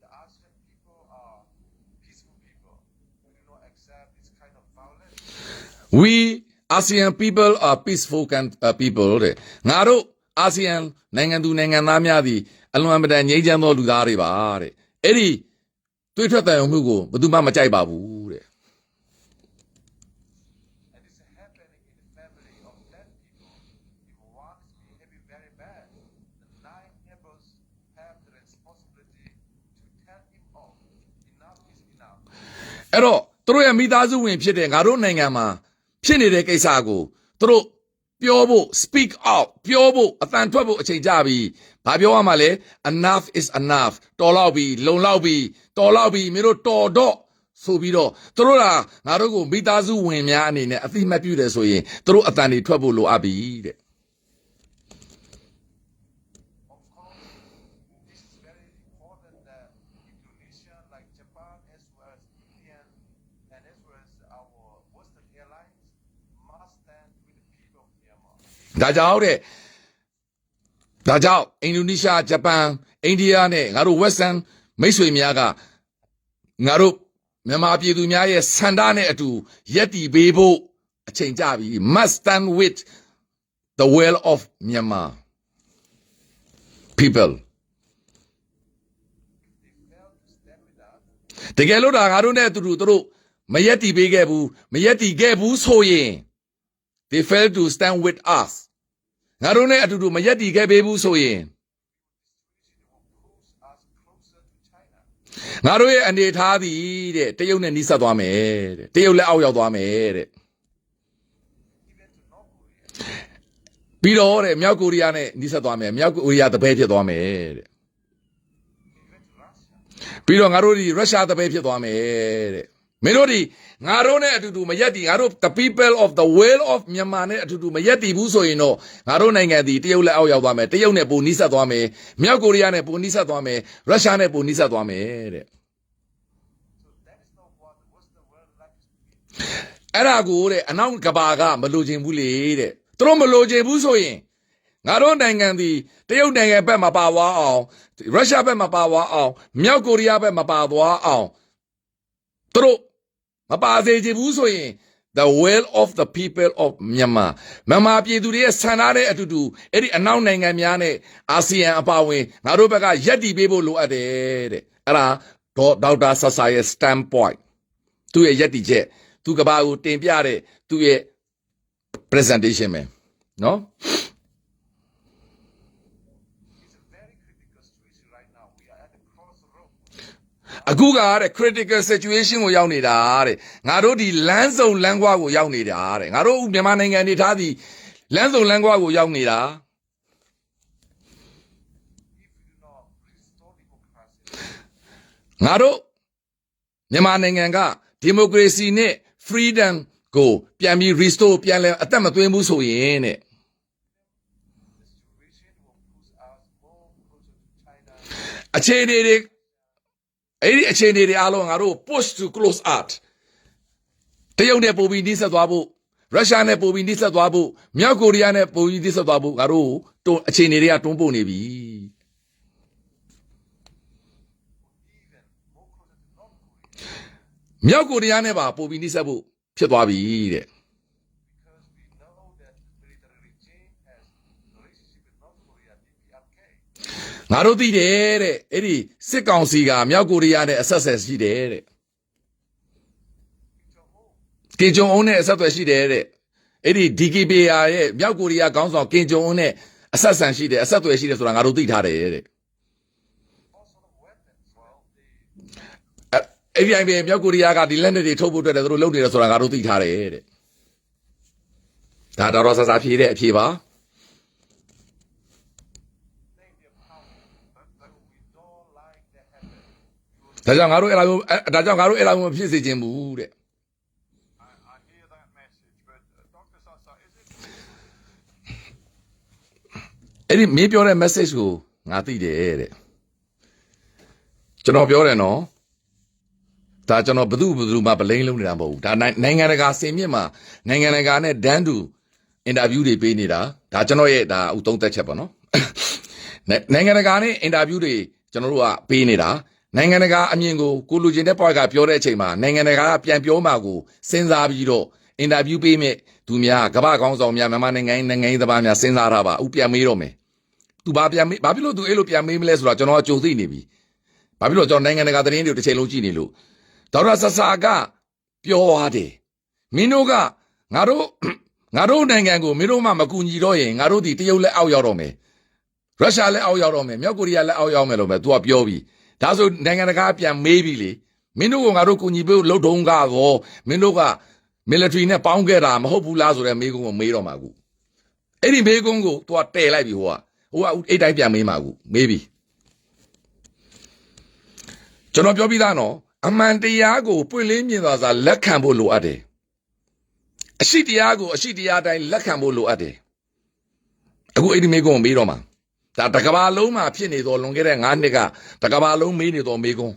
the ASEAN people, are peaceful people. We do not accept this kind of violence. ။ We ASEAN people are peaceful people တဲ့။ငါတို့အာဆီယံနိုင်ငံသူနိုင်ငံသားများသည်အလွန်အမတန်ငြိမ်းချမ်းသောလူသားတွေပါတဲ့။အဲ့ဒီသွေးထွက်တန်မှုကိုဘယ်သူမှမကြိုက်ပါဘူးတဲ့ And this is happening in the family of 10 people. If one is behaving very bad, the 9 neighbors have the responsibility to tell him off. Enough is enough. အဲ့တော့သူတို့ရဲ့မိသားစုဝင်ဖြစ်တဲ့ငါတို့နိုင်ငံမှာဖြစ်နေတဲ့ကိစ္စကိုသူတို့ပြောဖို့ speak out ပြောဖို့အတန်ထွက်ဖို့အချိန်ကြပြီဘာပြောရမှာလဲ enough is enough တော်လောက်ပြီလုံလောက်ပြီတော်လောက်ပြီမင်းတို့တော်တော့ဆိုပြီးတော့သူတို့ကငါတို့ကိုမိသားစုဝင်များအနေနဲ့အသိမှတ်ပြုတယ်ဆိုရင်သူတို့အတန်တွေထွက်ဖို့လိုအပ်ပြီတဲ့ Of course, this is very important that Indonesia, like Japan, as well as India, and as well as our Western airlines, must stand with the people of Myanmar. ဒါကြောင့်အင်ဒိုနီးရှားဂျပန်အိန္ဒိယနဲ့ငါတို့ Western မိတ်ဆွေများကငါတို့မြန်မာပြည်သူများရဲ့စန္ဒနဲ့အတူရက်တီပေးဖို့အချိန်ကြပြီ must stand with the will of Myanmar people They failed to stand with us. တကယ်လို့ဒါငါတို့နဲ့အတူတူသူတို့မရက်တီပေးခဲ့ဘူးမရက်တီခဲ့ဘူးဆိုရင် they failed to stand with us ငါတို့နဲ့အတူတူမရက်တီခဲ့ပေးဘူးဆိုရင် Push us closer to China. ငါတို့ရဲ့အနေထားသည်တဲ့တရုတ်နဲ့နှိစပ်သွားမယ်တဲ့တရုတ်လက်အောက်ရောက်သွားမယ်တဲ့ Even to North Korea. ပြီးတော့တဲ့မြောက်ကိုရီးယားနဲ့နှိစပ်သွားမယ်မြောက်ကိုရီးယားတပည့်ဖြစ်သွားမယ်တဲ့ Even to Russia. ပြီးတော့ငါတို့ဒီရုရှားတပည့်ဖြစ်သွားမယ်တဲ့မင်းတို့ဒီငါတို့နဲ့အတူတူမရက်တီငါတို့ the people of the will of Myanmar နဲ့အတူတူမရက်တီဘူးဆိုရင်တော့ငါတို့နိုင်ငံဒီတရုတ်လက်အောက်ရောက်သွားမယ်တရုတ်နဲ့ပိုနှိစပ်သွားမယ်မြောက်ကိုရီးယားနဲ့ပိုနှိစပ်သွားမယ်ရုရှားနဲ့ပိုနှိစပ်သွားမယ်တဲ့ So that is not what the Western world likes to be. အဲ့ဒါကိုတဲ့အနောက်ကဘာကမလိုချင်ဘူးလေတဲ့သူတို့မလိုချင်ဘူးဆိုရင် ငါတို့နိုင်ငံသည်တရုတ်နိုင်ငံဘက်မှာပါသွားအောင်ရုရှားဘက်မှာပါသွားအောင်မြောက်ကိုရီးယားဘက်မှာပါသွားအောင်သူတို့မပါစေချင်ဘူးဆိုရင် the will of the people of Myanmar မြန်မာပြည်သူတွေရဲ့ဆန္ဒနဲ့အတူတူအဲ့ဒီအနောက်နိုင်ငံများနဲ့အာဆီယံအပါအဝင်ငါတို့ဘက်ကယက်တည်ပေးဖို့လိုအပ်တယ်တဲ့အဲ့ဒါဒေါက်တာဆဆာရဲ့ standpoint သူ့ရဲ့ယက်တည်ချက်သူကဘာကိုတင်ပြတဲ့သူ့ရဲ့ presentation ပဲနော် အခုကတဲ့ critical situation ကိုရောက်နေတာတဲ့ငါတို့ဒီလမ်းစုံလမ်းကွာကိုရောက်နေတာတဲ့ငါတို့မြန်မာနိုင်ငံနေထားသည်လမ်းစုံလမ်းကွာကိုရောက်နေတာငါတို့မြန်မာနိုင်ငံကဒီမိုကရေစီနဲ့ freedom ကိုပြန်ပြီး restore ပြန်လဲအသက်မသွင်းဘူးဆိုရင်တဲ့အခြေအနေတွေအဲ့ဒီအခြေအနေတွေအားလုံးငါတို့ push to close out တရုတ်နဲ့ပိုပြီးနှိစက်သွားဖို့ရုရှားနဲ့ပိုပြီးနှိစက်သွားဖို့မြောက်ကိုရီးယားနဲ့ပိုပြီးနှိစက်သွားဖို့ငါတို့အခြေအနေတွေကတွန်းပို့နေပြီမြောက်ကိုရီးယားနဲ့ပါပိုပြီးနှိစက်ဖို့ဖြစ်သွားပြီတဲ့ငါတို့သိတယ်တဲ့အဲ့ဒီစစ်ကောင်စီကမြောက်ကိုရီးယားနဲ့အဆက်ဆက်ရှိတယ်တဲ့ကင်ဂျုံအုံးနဲ့အဆက်အသွယ်ရှိတယ်တဲ့အဲ့ဒီ DKBR ရဲ့မြောက်ကိုရီးယားခေါင်းဆောင်ကင်ဂျုံအုံးနဲ့အဆက်ဆံရှိတယ်အဆက်အသွယ်ရှိတယ်ဆိုတာငါတို့သိထားတယ်တဲ့အဲ့ဒီအပြင်မြောက်ကိုရီးယားကဒီလက်နက်တွေထုတ်ဖို့အတွက်လည်းသူတို့လုပ်နေတယ်ဆိုတာငါတို့သိထားတယ်တဲ့ဒါတော့ဆဆဖြေတဲ့အဖြေပါဒါကြောင့်ငါတို့အဲ့လိုမဖြစ်စေချင်ဘူးတဲ့ I hear that message, but Dr. Sasa, is it အဲ့ဒီမင်းပြောတဲ့ message ကိုငါသိတယ်တဲ့ကျွန်တော်ပြောတယ်နော်ဒါကျွန်တော်ဘသူမှဗလိန်လုံးနေတာမဟုတ်ဘူးဒါနိုင်ငံတကာစင်မြင့်မှာနိုင်ငံတကာနဲ့ဒန်းတူအင်တာဗျူးတွေပေးနေတာဒါကျွန်တော်ရဲ့ဒါဥသုံးသက်ချက်ပေါ့နော်နိုင်ငံတကာနဲ့အင်တာဗျူးတွေကျွန်တော်တို့ကပေးနေတာနိုင်ငံတကာအမြင်ကိုကိုလူချင်းတဲ့ပွားကပြောတဲ့အချိန်မှာနိုင်ငံတကာကပြန်ပြောမှကိုစဉ်းစားပြီးတော့အင်တာဗျူးပေးမဲ့သူများကမ္ဘာခေါင်းဆောင်များမြန်မာနိုင်ငံရေးသမားများစဉ်းစားထားပါဥပြန်မေးတော့မယ်သူဘာဖြစ်လို့သူအဲ့လိုပြန်မေးမလဲဆိုတော့ကျွန်တော်ကကြိုသိနေပြီဘာဖြစ်လို့ကျွန်တော်နိုင်ငံတကာသတင်းတွေတစ်ချိန်လုံးကြည့်နေလို့ဒေါက်တာဆဆာကပြောသွားတယ်မင်းတို့ကငါတို့နိုင်ငံကိုမင်းတို့မှမကူညီတော့ရင်ငါတို့ဒီတရုတ်လက်အောက်ရောက်တော့မယ်ရုရှားလက်အောက်ရောက်တော့မယ်မြောက်ကိုရီးယားလက်အောက်ရောက်မယ်လို့ပဲသူကပြောပြီးဒါဆိုနိုင်ငံတကာပြန်မေးပြီလေမင်းတို့ကငါတို့ကူညီဖို့လှုပ်တုံးကတော့မင်းတို့က military နဲ့ပေါင်းခဲ့တာမဟုတ်ဘူးလားဆိုတဲ့မေးခွန်းကိုမေးတော့မှာကူအဲ့ဒီမေးခွန်းကိုသူကတည်လိုက်ပြီဟိုကအဲ့တိုင်းပြန်မေးမှာကူမေးပြီကျွန်တော်ပြောပြီးသားနော်အမှန်တရားကိုပွင့်လင်းမြင်သာစွာလက်ခံဖို့လိုအပ်တယ်အရှိတရားကိုအရှိတရားတိုင်းလက်ခံဖို့လိုအပ်တယ်အခုအဲ့ဒီမေးခွန်းကိုမေးတော့မှာဒါတကဘာလုံးမှာဖြစ်နေတော့လွန်ခဲ့တဲ့9နှစ်ကတကဘာလုံးမေးနေတော့မေးခွန်း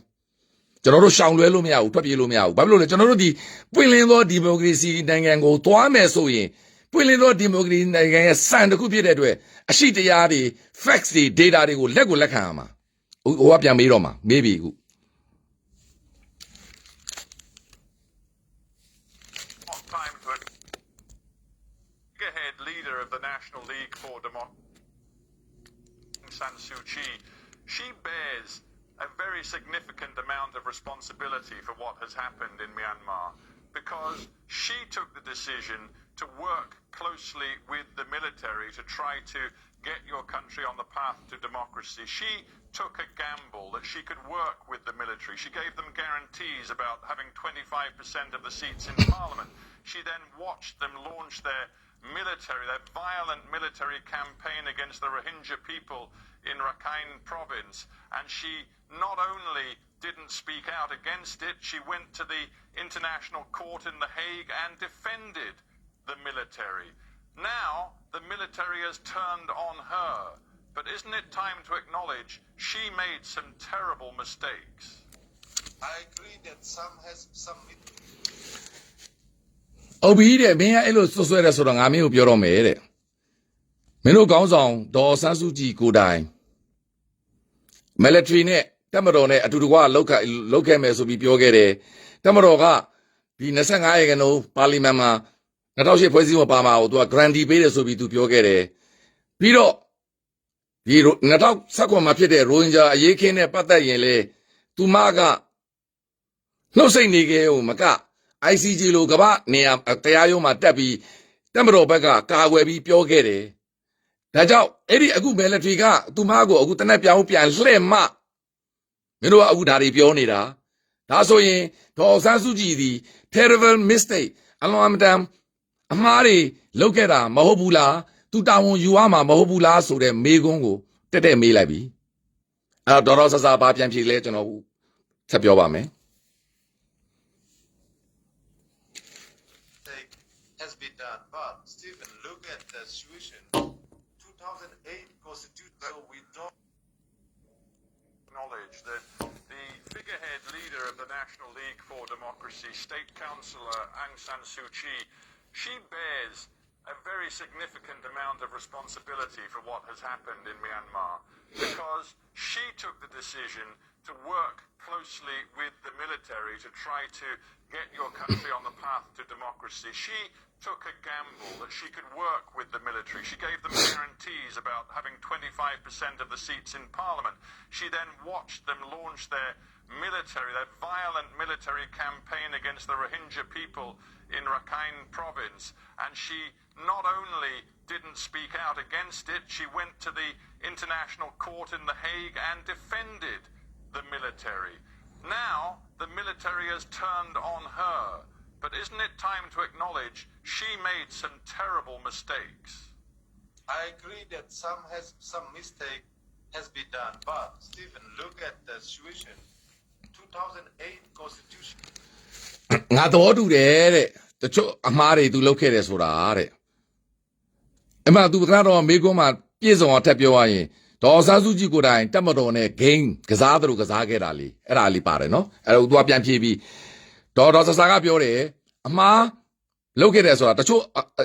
ကျွန်တော်တို့ရှောင်လွဲလို့မရဘူးထွက်ပြေးလို့မရဘူးဘာဖြစ်လို့လဲကျွန်တော်တို့ဒီပွင့်လင်းသောဒီမိုကရေစီနိုင်ငံကိုသွားမယ်ဆိုရင်ပွင့်လင်းသောဒီမိုကရေစီနိုင်ငံရဲ့စံတစ်ခုဖြစ်တဲ့အတွက်အရှိတရားတွေ facts တွေ data တွေကိုလက်ခံရမှာဟိုကပြန်မေးတော့မှာမေးပြီအခု time to figurehead leader of the National League for Democracy, Aung San Suu Kyi, she bears a very significant amount of responsibility for what has happened in Myanmar because she took the decision to work closely with the military to try to get your country on the path to democracy. She took a gamble that she could work with the military. She gave them guarantees about having 25% of the seats in parliament. She then watched them launch their violent military campaign against the Rohingya people in Rakhine province. And she not only didn't speak out against it, she went to the International Court in The Hague and defended the military. Now, the military has turned on her. But isn't it time to acknowledge she made some terrible mistakes? I agree that some has some. ဟုတ်ပြီတဲ့မင်းကအဲ့လိုဆွဆွဲတယ်ဆိုတော့ငါမင်းကိုပြောတော့မယ်တဲ့ မင်းတို့ကောင်းဆောင်ဒေါ်ဆန်းစုကြည်ကိုတိုင် military နဲ့တပ်မတော်နဲ့အတူတကွလောက်ခဲ့မယ်ဆိုပြီးပြောခဲ့တယ်တပ်မတော်ကဒီ25ရက်ကနေပါလီမန်မှာ2008ဖွဲ့စည်းပုံပါမှာကိုသူက guarantee ပေးတယ်ဆိုပြီးသူပြောခဲ့တယ်ပြီးတော့ဒီ2019မှာဖြစ်တဲ့ရိုဟင်ဂျာအရေးခင်းနဲ့ပတ်သက်ရင်လေသူမကနှုတ်ဆက်နေခဲ့ဦးမက ICJ လိုကမ္ဘာနေရာတရားရုံးမှာတက်ပြီးတပ်မတော်ဘက်ကကာကွယ်ပြီးပြောခဲ့တယ်ဒါကြောင့်အဲ့ဒီအခု military ကသူမကိုအခုတနက်ပြောင်းပြန်လှည့်မှမင်းတို့ကအခုဒါတွေပြောနေတာဒါဆိုရင်ဒေါ်ဆန်းစုကြည်ဒီ terrible mistake အလွန်အမတန်အမှားတွေလုပ်ခဲ့တာမဟုတ်ဘူးလားသူတာဝန်ယူရမှာမဟုတ်ဘူးလားဆိုတဲ့မေးခွန်းကိုတက်မေးလိုက်ပြီအဲ့တော့ဒေါ်ဆဆာဘာပြန်ဖြေလဲကျွန်တော်ဆက်ပြောပါမယ် has been done, but Stephen, look at the situation. 2008 Constitution, so we don't acknowledge that the figurehead leader of the National League for Democracy, State Councillor Aung San Suu Kyi, she bears a very significant amount of responsibility for what has happened in Myanmar because she took the decision to work closely with the military to try to get your country on the path to democracy. She took a gamble that she could work with the military. She gave them guarantees about having 25% of the seats in parliament. She then watched them launch their violent military campaign against the Rohingya people in Rakhine province. And she not only didn't speak out against it, she went to the International Court in The Hague and defended the military. Now, the military has turned on her. But isn't it time to acknowledge she made some terrible mistakes? I agree that some mistake has been done, but Stephen, look at the situation. 2008 Constitution. ငါတော်တူတယ်တဲ့တချို့အမှားတွေသူလုပ်ခဲ့တယ်ဆိုတာတဲ့အမှသူကတော့မေကွန်းမှာပြည့်စုံအောင်ထပ်ပြောရရင်ဒေါ်ဆန်းစုကြည်ကိုတိုင်တက်မတော်နဲ့ game ကစားသူကစားခဲ့တာလေအဲ့ဒါလေးပါတယ်နော်အဲ့တော့သူကပြန်ဖြေပြီးဒေါ်ဆဆာကပြောတယ်အမှားလုပ်ခဲ့တယ်ဆိုတာတချို့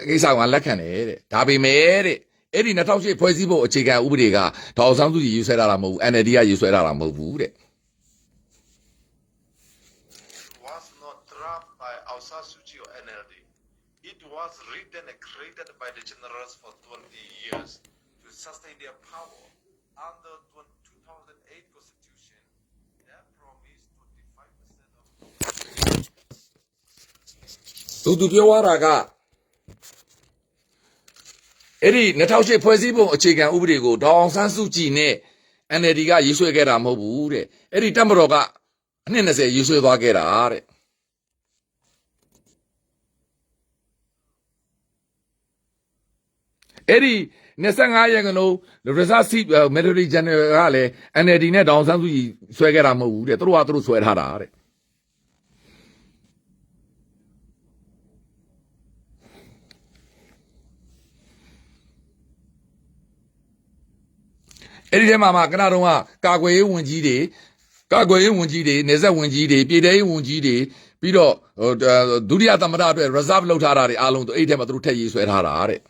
ကိစ္စကလက်ခံတယ်တဲ့ဒါပေမဲ့တဲ့အဲ့ဒီ2008ဖွဲ့စည်းပုံအခြေခံဥပဒေကဒေါ်ဆန်းစုကြည်ရေးဆွဲထားတာမဟုတ်ဘူး NLD ကရေးဆွဲထားတာမဟုတ်ဘူးတဲ့ was not drafted by Aung San Suu Kyi or NLD. It was written and created by the generals for 20 years to sustain their power. Under 2008 Constitution, they promised 25% of သူပြောရတာကအဲ့ဒီ2008ဖွဲ့စည်းပုံအခြေခံဥပဒေကိုဒေါ်အောင်ဆန်းစုကြည်နဲ့ NLD ကရေးဆွဲခဲ့တာမဟုတ်ဘူးတဲ့အဲ့ဒီတပ်မတော်ကအနှစ်20ရေးဆွဲသွားခဲ့တာတဲ့အဲ့ဒီ25ရက်ကတော့ reserve seat military general ကလည်း NLD နဲ့ဒေါ်အောင်ဆန်းစုကြည်ဆွဲခဲ့တာမဟုတ်ဘူးတဲ့သူတို့ဆွဲထားတာတဲ့အဲ့ဒီထဲမှာကနတော့ကာကွယ်ရေးဝန်ကြီးတွေနေဆက်ဝန်ကြီးတွေပြည်ထောင်ရေးဝန်ကြီးတွေပြီးတော့ဒုတိယသမ္မတအတွက် reserve လုပ်ထားတာတွေအားလုံးသူအဲ့ဒီထဲမှာသူတို့ထည့်ရေးဆွဲထားတာတဲ့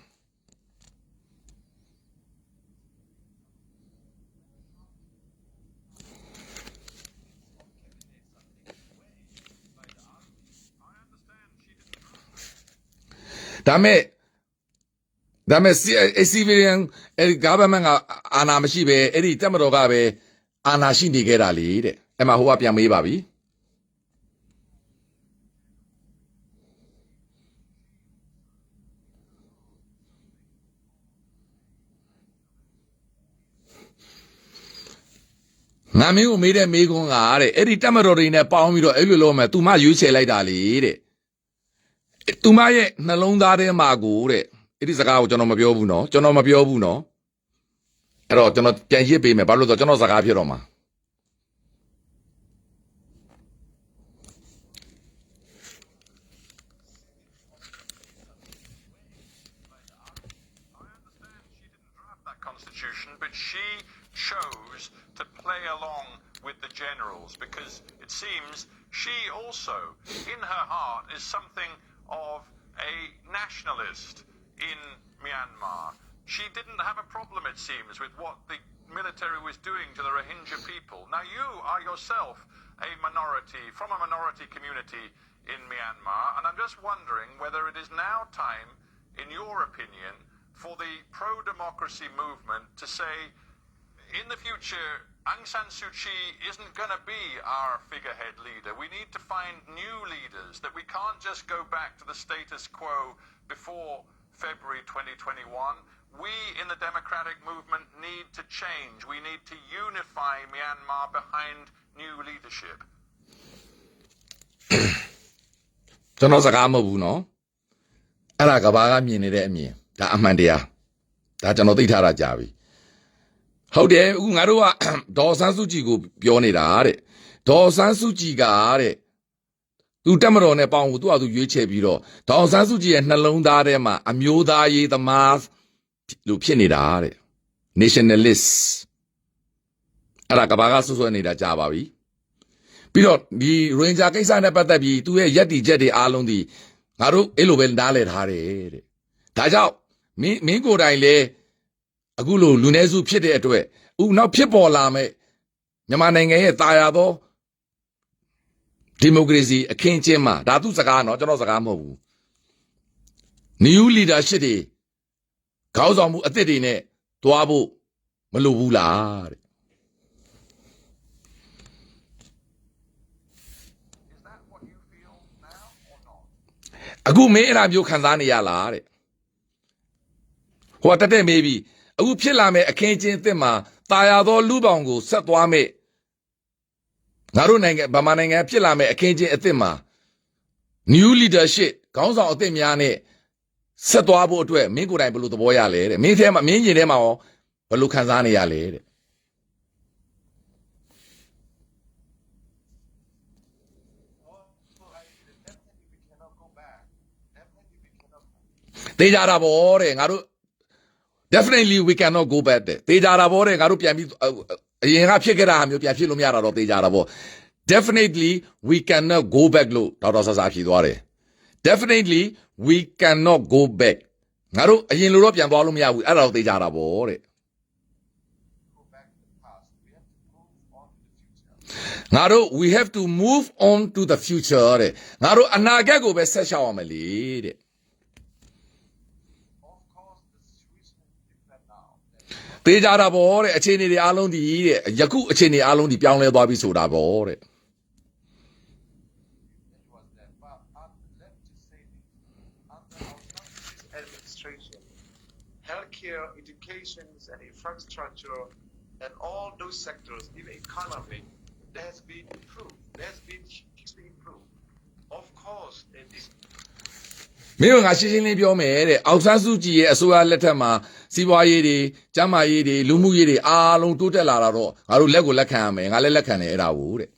ဒါမဲ့ civilian government ကအာဏာမရှိပဲအဲ့ဒီတပ်မတော်ကပဲအာဏာရှိနေခဲ့တာလေတဲ့အဲ့မှာဟိုကပြန်မေးပါပြီငါမင်းကိုမေးတဲ့မေးခွန်းကတဲ့အဲ့ဒီတပ်မတော်တွေနဲ့ပေါင်းပြီးတော့အဲ့လိုလုပ်မယ်သူမရွေးချယ်လိုက်တာလေတဲ့သူမရဲ့နှလုံးသားထဲမှာကိုတဲ့အဲ့ဒီစကားကိုကျွန်တော်မပြောဘူးနော်အဲ့တော့ကျွန်တော်ပြန်ရစ်ပေးမယ်ဘာလို့လဲဆိုတော့ကျွန်တော်စကားဖြစ်တော့မှာConstitution, but she chose to play along with the generals because it seems she also, in her heart, is something of a nationalist in Myanmar. She didn't have a problem, it seems, with what the military was doing to the Rohingya people. Now, you are yourself a minority, from a minority community in Myanmar, and I'm just wondering whether it is now time, in your opinion, for the pro-democracy movement to say, in the future, Aung San Suu Kyi isn't going to be our figurehead leader. We need to find new leaders, that we can't just go back to the status quo before February 2021. We in the democratic movement need to change. We need to unify Myanmar behind new leadership. ကျွန်တော်စကားမဟုတ်ဘူးနော်အဲ့ဒါကဘာကမြင်နေတဲ့အမြင်ဒါအမှန်တရားဒါကျွန်တော်သိထားတာကြာပြီဟုတ်တယ်အခုငါတို့ကဒေါ်ဆန်းစုကြည်ကိုပြောနေတာတဲ့ဒေါ်ဆန်းစုကြည်ကတဲ့သူတက်မတော်နဲ့ပေါင်းကိုသူ့အတူရွေးချယ်ပြီးတော့ဒေါ်ဆန်းစုကြည်ရဲ့နှလုံးသားထဲမှာအမျိုးသားရေးသမားလို့ဖြစ်နေတာတဲ့ nationalist အဲ့ဒါကဘာကဆွဆွဲနေတာကြာပါပြီပြီးတော့ဒီရိုဟင်ဂျာကိစ္စနဲ့ပတ်သက်ပြီးသူရဲ့ယက်တီချက်တွေအားလုံးဒီငါတို့အဲ့လိုပဲနားလည်ထားတယ်တဲ့ဒါကြောင့်မင်းကိုယ်တိုင်လေအခုလိုလူနည်းစုဖြစ်တဲ့အတွက်နောက်ဖြစ်ပေါ်လာမဲ့မြန်မာနိုင်ငံရဲ့တာယာသောဒီမိုကရေစီအခင်းအကျင်းမှာဒါသူစကားနော်ကျွန်တော်စကားမဟုတ်ဘူး new leadership တွေခေါင်းဆောင်မှုအသစ်တွေနဲ့တွားဖို့မလိုဘူးလားတဲ့ အခုမင်းအဲ့ဒါမျိုးခံစားနေရလားတဲ့ဟိုတက်မေးပြီအခုဖြစ်လာမဲ့အခင်းအကျင်းအသစ်မှာတာယာသောလူပောင်ကိုဆက်သွားမဲ့ငါတို့နိုင်ငံဗမာနိုင်ငံဖြစ်လာမဲ့အခင်းအကျင်းအသစ်မှာ new leadership ခေါင်းဆောင်အသစ်များနဲ့ဆက်သွားဖို့အတွက်မင်းကိုယ်တိုင်ဘယ်လိုသဘောရလဲတဲ့မင်းထဲမှာမင်းရင်ထဲမှာရောဘယ်လိုခံစားနေရလဲတဲ့တေးကြတာပေါ့တဲ့ငါတို့ definitely we cannot go back တဲ့တေးကြတာပေါ့တဲ့ငါတို့ပြန်ပြီးအရင်ကဖြစ်ခဲ့တာမျိုးပြန်ဖြစ်လို့မရတာတော့တေးကြတာပေါ့ definitely we cannot go back လို့ဒေါက်တာဆဆာဖြေသွားတယ် definitely we cannot go back ငါတို့အရင်လိုတော့ပြန်သွားလို့မရဘူးအဲ့ဒါတော့တေးကြတာပေါ့တဲ့ငါတို့ we have to move on to the future တဲ့ငါတို့အနာဂတ်ကိုပဲဆက်ရှောက်အောင်မလေတဲ့တေးကြတာပေါ့တဲ့အခြေအနေတွေအားလုံးဒီတဲ့ယခုအခြေအနေအားလုံးဒီပြောင်းလဲသွားပြီဆိုတာပေါ့တဲ့ healthcare, education, and infrastructure, and all those sectors, even economy, there has been improved. There has been hugely improved. Of course, in this. မင်းကငါရှင်းရှင်းလေးပြောမယ်တဲ့အောက်ဆန်းစုကြည်ရဲ့အစိုးရလက်ထက်မှာစီးပွားရေးတွေကျန်းမာရေးတွေလူမှုရေးတွေအားလုံးတိုးတက်လာတာတော့ငါတို့လက်ကိုလက်ခံရမယ်ငါလည်းလက်ခံတယ်အဲ့ဒါကိုတဲ့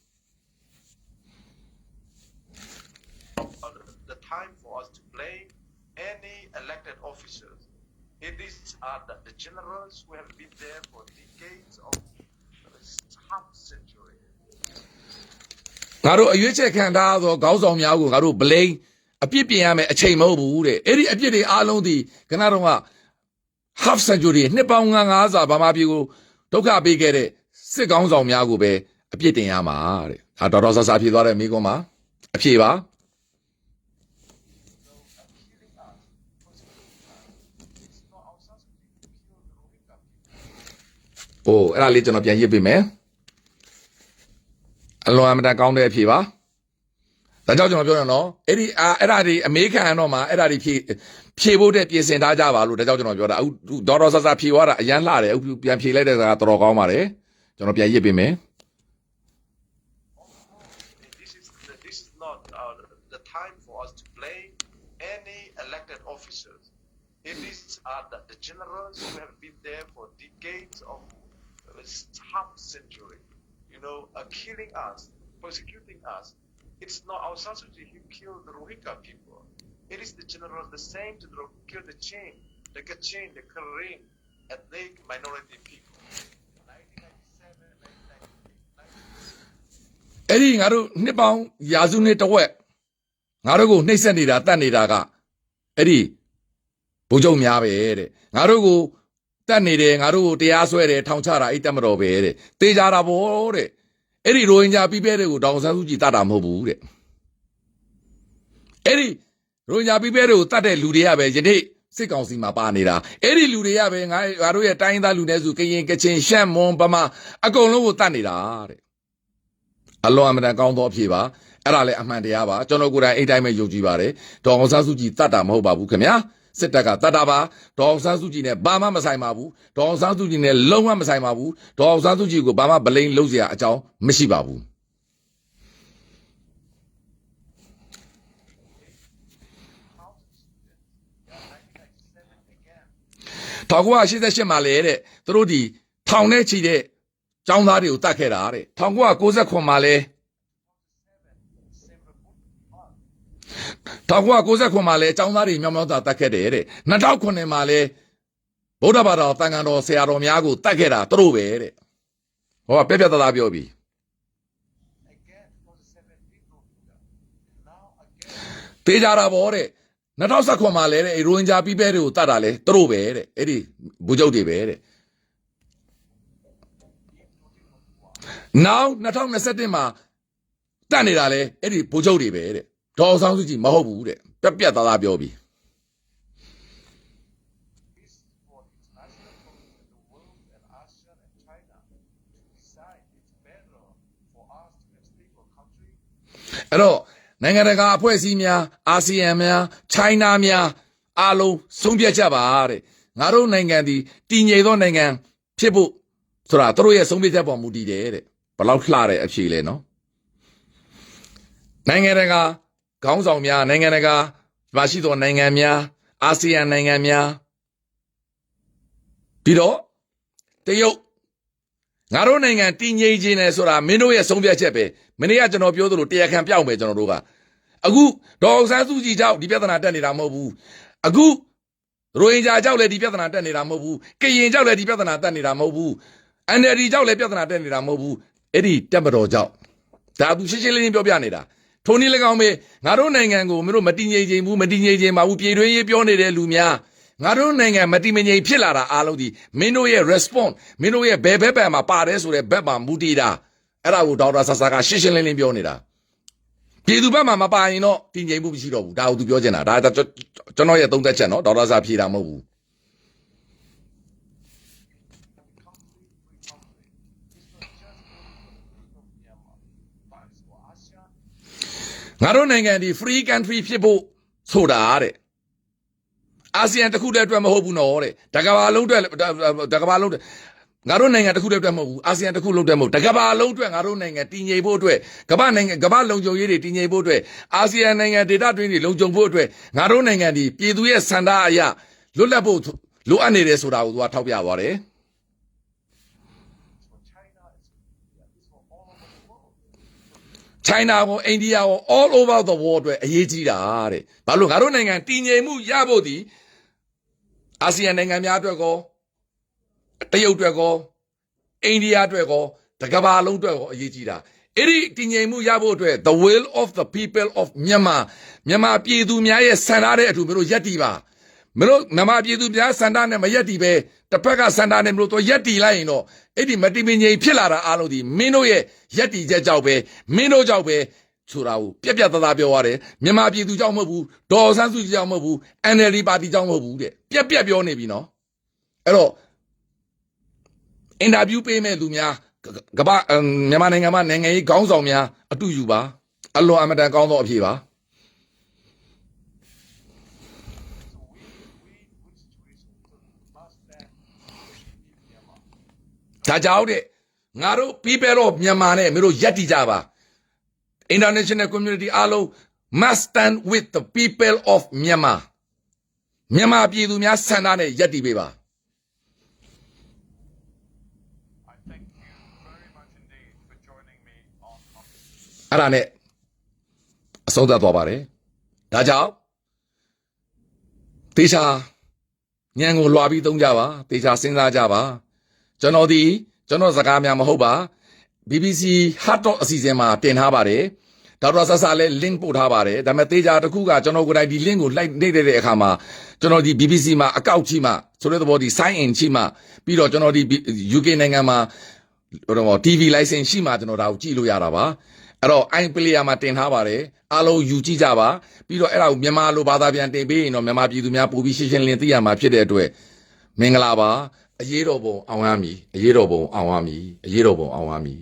The time for us to blame any elected officers. It is the generals who have been there for decades of half century. ငါတို့အရွေးချက်ခံထားသောခေါင်းဆောင်များကိုငါတို့ blame အပြစ်ပြင်ရမယ်အချိန်မဟုတ်ဘူးတဲ့အဲ့ဒီအပြစ်တွေအားလုံးဒီခဏတော့က half century နှစ်ပေါင်း90ဗမာပြည်ကိုဒုက္ခပေးခဲ့တဲ့စစ်ကောင်းဆောင်များကိုပဲအပြစ်တင်ရမှာတဲ့ဒါတော်တော်ဆဆဖြေသွားတဲ့မိကုန်းမှာအဖြေပါအိုးအဲ့ဒါလေးကျွန်တော်ပြန်ရစ်ပေးမယ်အလွန်အမတန်ကောင်းတဲ့အဖြေပါဒါကြောင့်ကျွန်တော်ပြောရအောင်အဲ့ဒါဒီအမေခံတော့မှာအဲ့ဒါဒီဖြေဖို့တဲ့ပြင်ဆင်ထားကြပါလို့ဒါကြောင့်ကျွန်တော်ပြောတာအခုဒေါ်တော်ဆဆဖြေသွားတာအရန်လှတယ်အခုပြန်ဖြေလိုက်တဲ့စကားတော်တော်ကောင်းပါတယ်ကျွန်တော်ပြန်ရစ်ပေးမယ် This is not the time for us to blame any elected officers. It is the generals who have been there for decades of half century, killing us, persecuting us. It's not our Sansuji who killed the Rohingya people. It is the generals, the same to kill the Chin, the Kachin, the Karen, ethnic minority people. အဲ့ဒီငါတို့နှစ်ပေါင်းရာစုနှစ်တဝက်ငါတို့ကိုနှိပ်စက်နေတာတတ်နေတာကအဲ့ဒီဘုံချုပ်များပဲတဲ့ငါတို့ကို တက်နေတယ်ငါတို့ကိုတရားစွဲတယ်ထောင်ချတာအဲ့တက်မတော်ပဲတဲ့တေးကြတာဗောတဲ့အဲ့ဒီရိုဟင်ဂျာပြည်ပဲတွေကိုဒေါအောင်ဆန်းစုကြည်တတ်တာမဟုတ်ဘူးတဲ့အဲ့ဒီရိုဟင်ဂျာပြည်ပဲတွေကိုတတ်တဲ့လူတွေကပဲယနေ့စစ်ကောင်စီမှာပါနေတာအဲ့ဒီလူတွေကပဲငါတို့ရဲ့တိုင်းသားလူနည်းစုကရင်ကချင်ရှမ်းမွန်ဗမာအကုန်လုံးကိုတတ်နေတာတဲ့အလွန်အမတန်ကောင်းသောအဖြစ်ပါအဲ့ဒါလည်းအမှန်တရားပါကျွန်တော်ကိုယ်တိုင်အဲ့တိုင်းပဲယုံကြည်ပါတယ်ဒေါအောင်ဆန်းစုကြည်တတ်တာမဟုတ်ပါဘူးခင်ဗျာစစ်တပ်ကတတ်တာပါဒေါအောင်ဆန်းစုကြည်နဲ့ဘာမှမဆိုင်ပါဘူးဒေါအောင်ဆန်းစုကြည်နဲ့လုံးဝမဆိုင်ပါဘူးဒေါအောင်ဆန်းစုကြည်ကိုဘာမှဗလိန်လုံးစရာအကြောင်းမရှိပါဘူး1988မှာလေတဲ့သူတို့ဒီထောင်နဲ့ချီတဲ့ចောင်းသားတွေကိုတတ်ခဲ့တာတဲ့1999မှာလဲ1999မှာလဲចောင်းသားတွေမြောက်မြောက်သားတတ်ခဲ့တယ်တဲ့2009မှာလဲဗုဒ္ဓဘာသာတန်ခါတော်ဆရာတော်များကိုတတ်ခဲ့တာသူတို့ပဲတဲ့ဟောပြပြတသားပြောပြီတေးကြတာဗောတဲ့2019မှာလဲတဲ့ရိုဟင်ဂျာပြည်ပဲတွေကိုတတ်တာလဲသူတို့ပဲတဲ့အဲ့ဒီဘူချုပ်တွေပဲတဲ့နောက်2021မှာတတ်နေတာလဲအဲ့ဒီဘူချုပ်တွေပဲတဲ့ဒေါအောင်ဆန်းစုကြည်မဟုတ်ဘူးတဲ့ပြပြသားသားပြောပြီအဲ့တော့နိုင်ငံတကာအဖွဲ့အစည်းများအာဆီယံများချိုင်းနာများအားလုံးဆုံးဖြတ်ကြပါတဲ့ငါတို့နိုင်ငံဒီတည်ငြိမ်သောနိုင်ငံဖြစ်ဖို့ဆိုတာသူတို့ရဲ့ဆုံးဖြတ်ချက်ပေါ်မူတည်တယ်တဲ့ဘယ်လောက်လှတဲ့အဖြေလဲနော်နိုင်ငံတကာခေါင်းဆောင်များနိုင်ငံတကာမရှိသောနိုင်ငံများအာဆီယံနိုင်ငံများပြီးတော့တရုတ်ငါတို့နိုင်ငံတည်ငြိမ်ခြင်းနဲ့ဆိုတာမင်းတို့ရဲ့ဆုံးဖြတ်ချက်ပဲမနေ့ကကျွန်တော်ပြောသလိုတရားခံပြောက်မယ်ကျွန်တော်တို့ကအခုဒေါအောင်ဆန်းစုကြည်ကြောင့်ဒီပြဿနာတက်နေတာမဟုတ်ဘူးအခုရိုဟင်ဂျာကြောင့်လည်းဒီပြဿနာတက်နေတာမဟုတ်ဘူးကရင်ကြောင့်လည်းဒီပြဿနာတက်နေတာမဟုတ်ဘူး NLD ကြောင့်လည်းပြဿနာတက်နေတာမဟုတ်ဘူးအဲ့ဒီတက်မတော်ကြောင့်ဒါသူရှင်းရှင်းလင်းလင်းပြောပြနေတာထိုနည်း၎င်းပဲငါတို့နိုင်ငံကိုမင်းတို့မတည်ငြိမ်ခြင်းဘူးမတည်ငြိမ်ခြင်းမဟုတ်ပြည်တွင်းရေးပြောနေတဲ့လူများငါတို့နိုင်ငံမတည်မငြိမ်ဖြစ်လာတာအားလုံးဒီမင်းတို့ရဲ့ response မင်းတို့ရဲ့ဘယ်ဘက်မှာပါတယ်ဆိုတဲ့ဘက်မှာမူတည်တာအဲ့ဒါကိုဒေါက်တာဆာဆာကရှင်းရှင်းလင်းလင်းပြောနေတာပြည်သူဘက်မှာမပါရင်တော့တည်ငြိမ်မှုမရှိတော့ဘူးဒါကိုသူပြောချင်တာဒါကျွန်တော်ရဲ့သုံးသက်ချက်နော်ဒေါက်တာဆာဖြေတာမဟုတ်ဘူးငါတို့နိုင်ငံဒီ free country ဖြစ်ဖို့ဆိုတာတဲ့အာဆီယံတစ်ခုတည်းအတွက်မဟုတ်ဘူးနော်တဲ့တကဘာလုံးအတွက်တကဘာလုံးငါတို့နိုင်ငံတစ်ခုတည်းအတွက်မဟုတ်ဘူးအာဆီယံတစ်ခုလုံးအတွက်မဟုတ်တကဘာလုံးအတွက်ငါတို့နိုင်ငံတည်ငြိမ်ဖို့အတွက်ကမ္ဘာနိုင်ငံကမ္ဘာလုံခြုံရေးတွေတည်ငြိမ်ဖို့အတွက်အာဆီယံနိုင်ငံဒေသတွင်းတွေလုံခြုံဖို့အတွက်ငါတို့နိုင်ငံဒီပြည်သူရဲ့စံသားအရလွတ်လပ်ဖို့လိုအပ်နေတယ်ဆိုတာကိုသူကထောက်ပြသွားတယ်China ကိုအိန္ဒိယကို all over the world အတွက်အရေးကြီးတာတဲ့ဘာလို့ငါတို့နိုင်ငံတည်ငြိမ်မှုရဖို့ဒီအာဆီယံနိုင်ငံများအတွက်ကောတရုတ်အတွက်ကောအိန္ဒိယအတွက်ကောတကမ္ဘာလုံးအတွက်ကောအရေးကြီးတာအဲ့ဒီတည်ငြိမ်မှုရဖို့အတွက် the will of the people of Myanmar ပြည်သူများရဲ့စံထားတဲ့အထူးမျိုးတို့ယက်တီပါမင်းတို့မြန်မာပြည်သူများစံထားနဲ့မယက်တီပဲတစ်ဖက်ကစံထားနဲ့မလို့တော့ယက်တီလိုက်ရင်တော့အဲ့ဒီမတိမငြိမ်ဖြစ်လာတာအားလုံးဒီမင်းတို့ရဲ့ယက်တီချက်ကြောင့်ပဲမင်းတို့ကြောင့်ပဲဆိုတာကိုပြက်ပြက်သားသားပြောရတယ်မြန်မာပြည်သူကြောင့်မဟုတ်ဘူးဒေါ်ဆန်းစုကြည်ကြောင့်မဟုတ်ဘူး NLD ပါတီကြောင့်မဟုတ်ဘူးတဲ့ပြက်ပြက်ပြောနေပြီနော်အဲ့တော့အင်တာဗျူးပေးမဲ့လူများကမ္ဘာမြန်မာနိုင်ငံမှာနိုင်ငံရေးခေါင်းဆောင်များအတူယူပါအလွန်အမတန်ကောင်းသောအဖြေပါဒါကြောင့်တဲ့ငါတို့ people of Myanmar နဲ့မင်းတို့ယက်တီကြပါ international community အားလုံး must stand with the people of Myanmar မြန်မာပြည်သူများဆန္ဒနဲ့ယက်တီပေးပါ I thank you very much indeed for joining me on အဲ့ဒါနဲ့အဆုံးသတ်သွားပါတယ်ဒါကြောင့်တေချာညံကိုလွှာပြီးသုံးကြပါတေချာစဉ်းစားကြပါကျွန်တော်စကားများမဟုတ်ပါ BBC Hard Talk အစီအစဉ်မှာတင်ထားပါတယ်ဒေါက်တာဆဆာလည်း link ပို့ထားပါတယ်ဒါပေမဲ့တေချာတစ်ခုကကျွန်တော်ကိုယ်တိုင်ဒီ link ကိုလိုက်နေတဲ့အခါမှာ ကျွန်တော်ဒီ BBC မှာအကောက်ကြီးမှာဆိုတဲ့သဘောဒီ sign in ကြီးမှာပြီးတော့ကျွန်တော်ဒီ UK နိုင်ငံမှာဟို TV license ရှိမှကျွန်တော်ဒါကိုကြည့်လို့ရတာပါအဲ့တော့ iPlayer မှာတင်ထားပါတယ်အားလုံးယူကြည့်ကြပါပြီးတော့အဲ့ဒါကိုမြန်မာလိုဘာသာပြန်တင်ပေးရင်တော့မြန်မာပြည်သူများပို့ပြီးရှင်းရှင်းလင်းသိရမှာဖြစ်တဲ့အတွက်မင်္ဂလာပါအရေးတော်ပုံအောင်ရမည်အရေးတော်ပုံအောင်ရမည်အရေးတော်ပုံအောင်ရမည်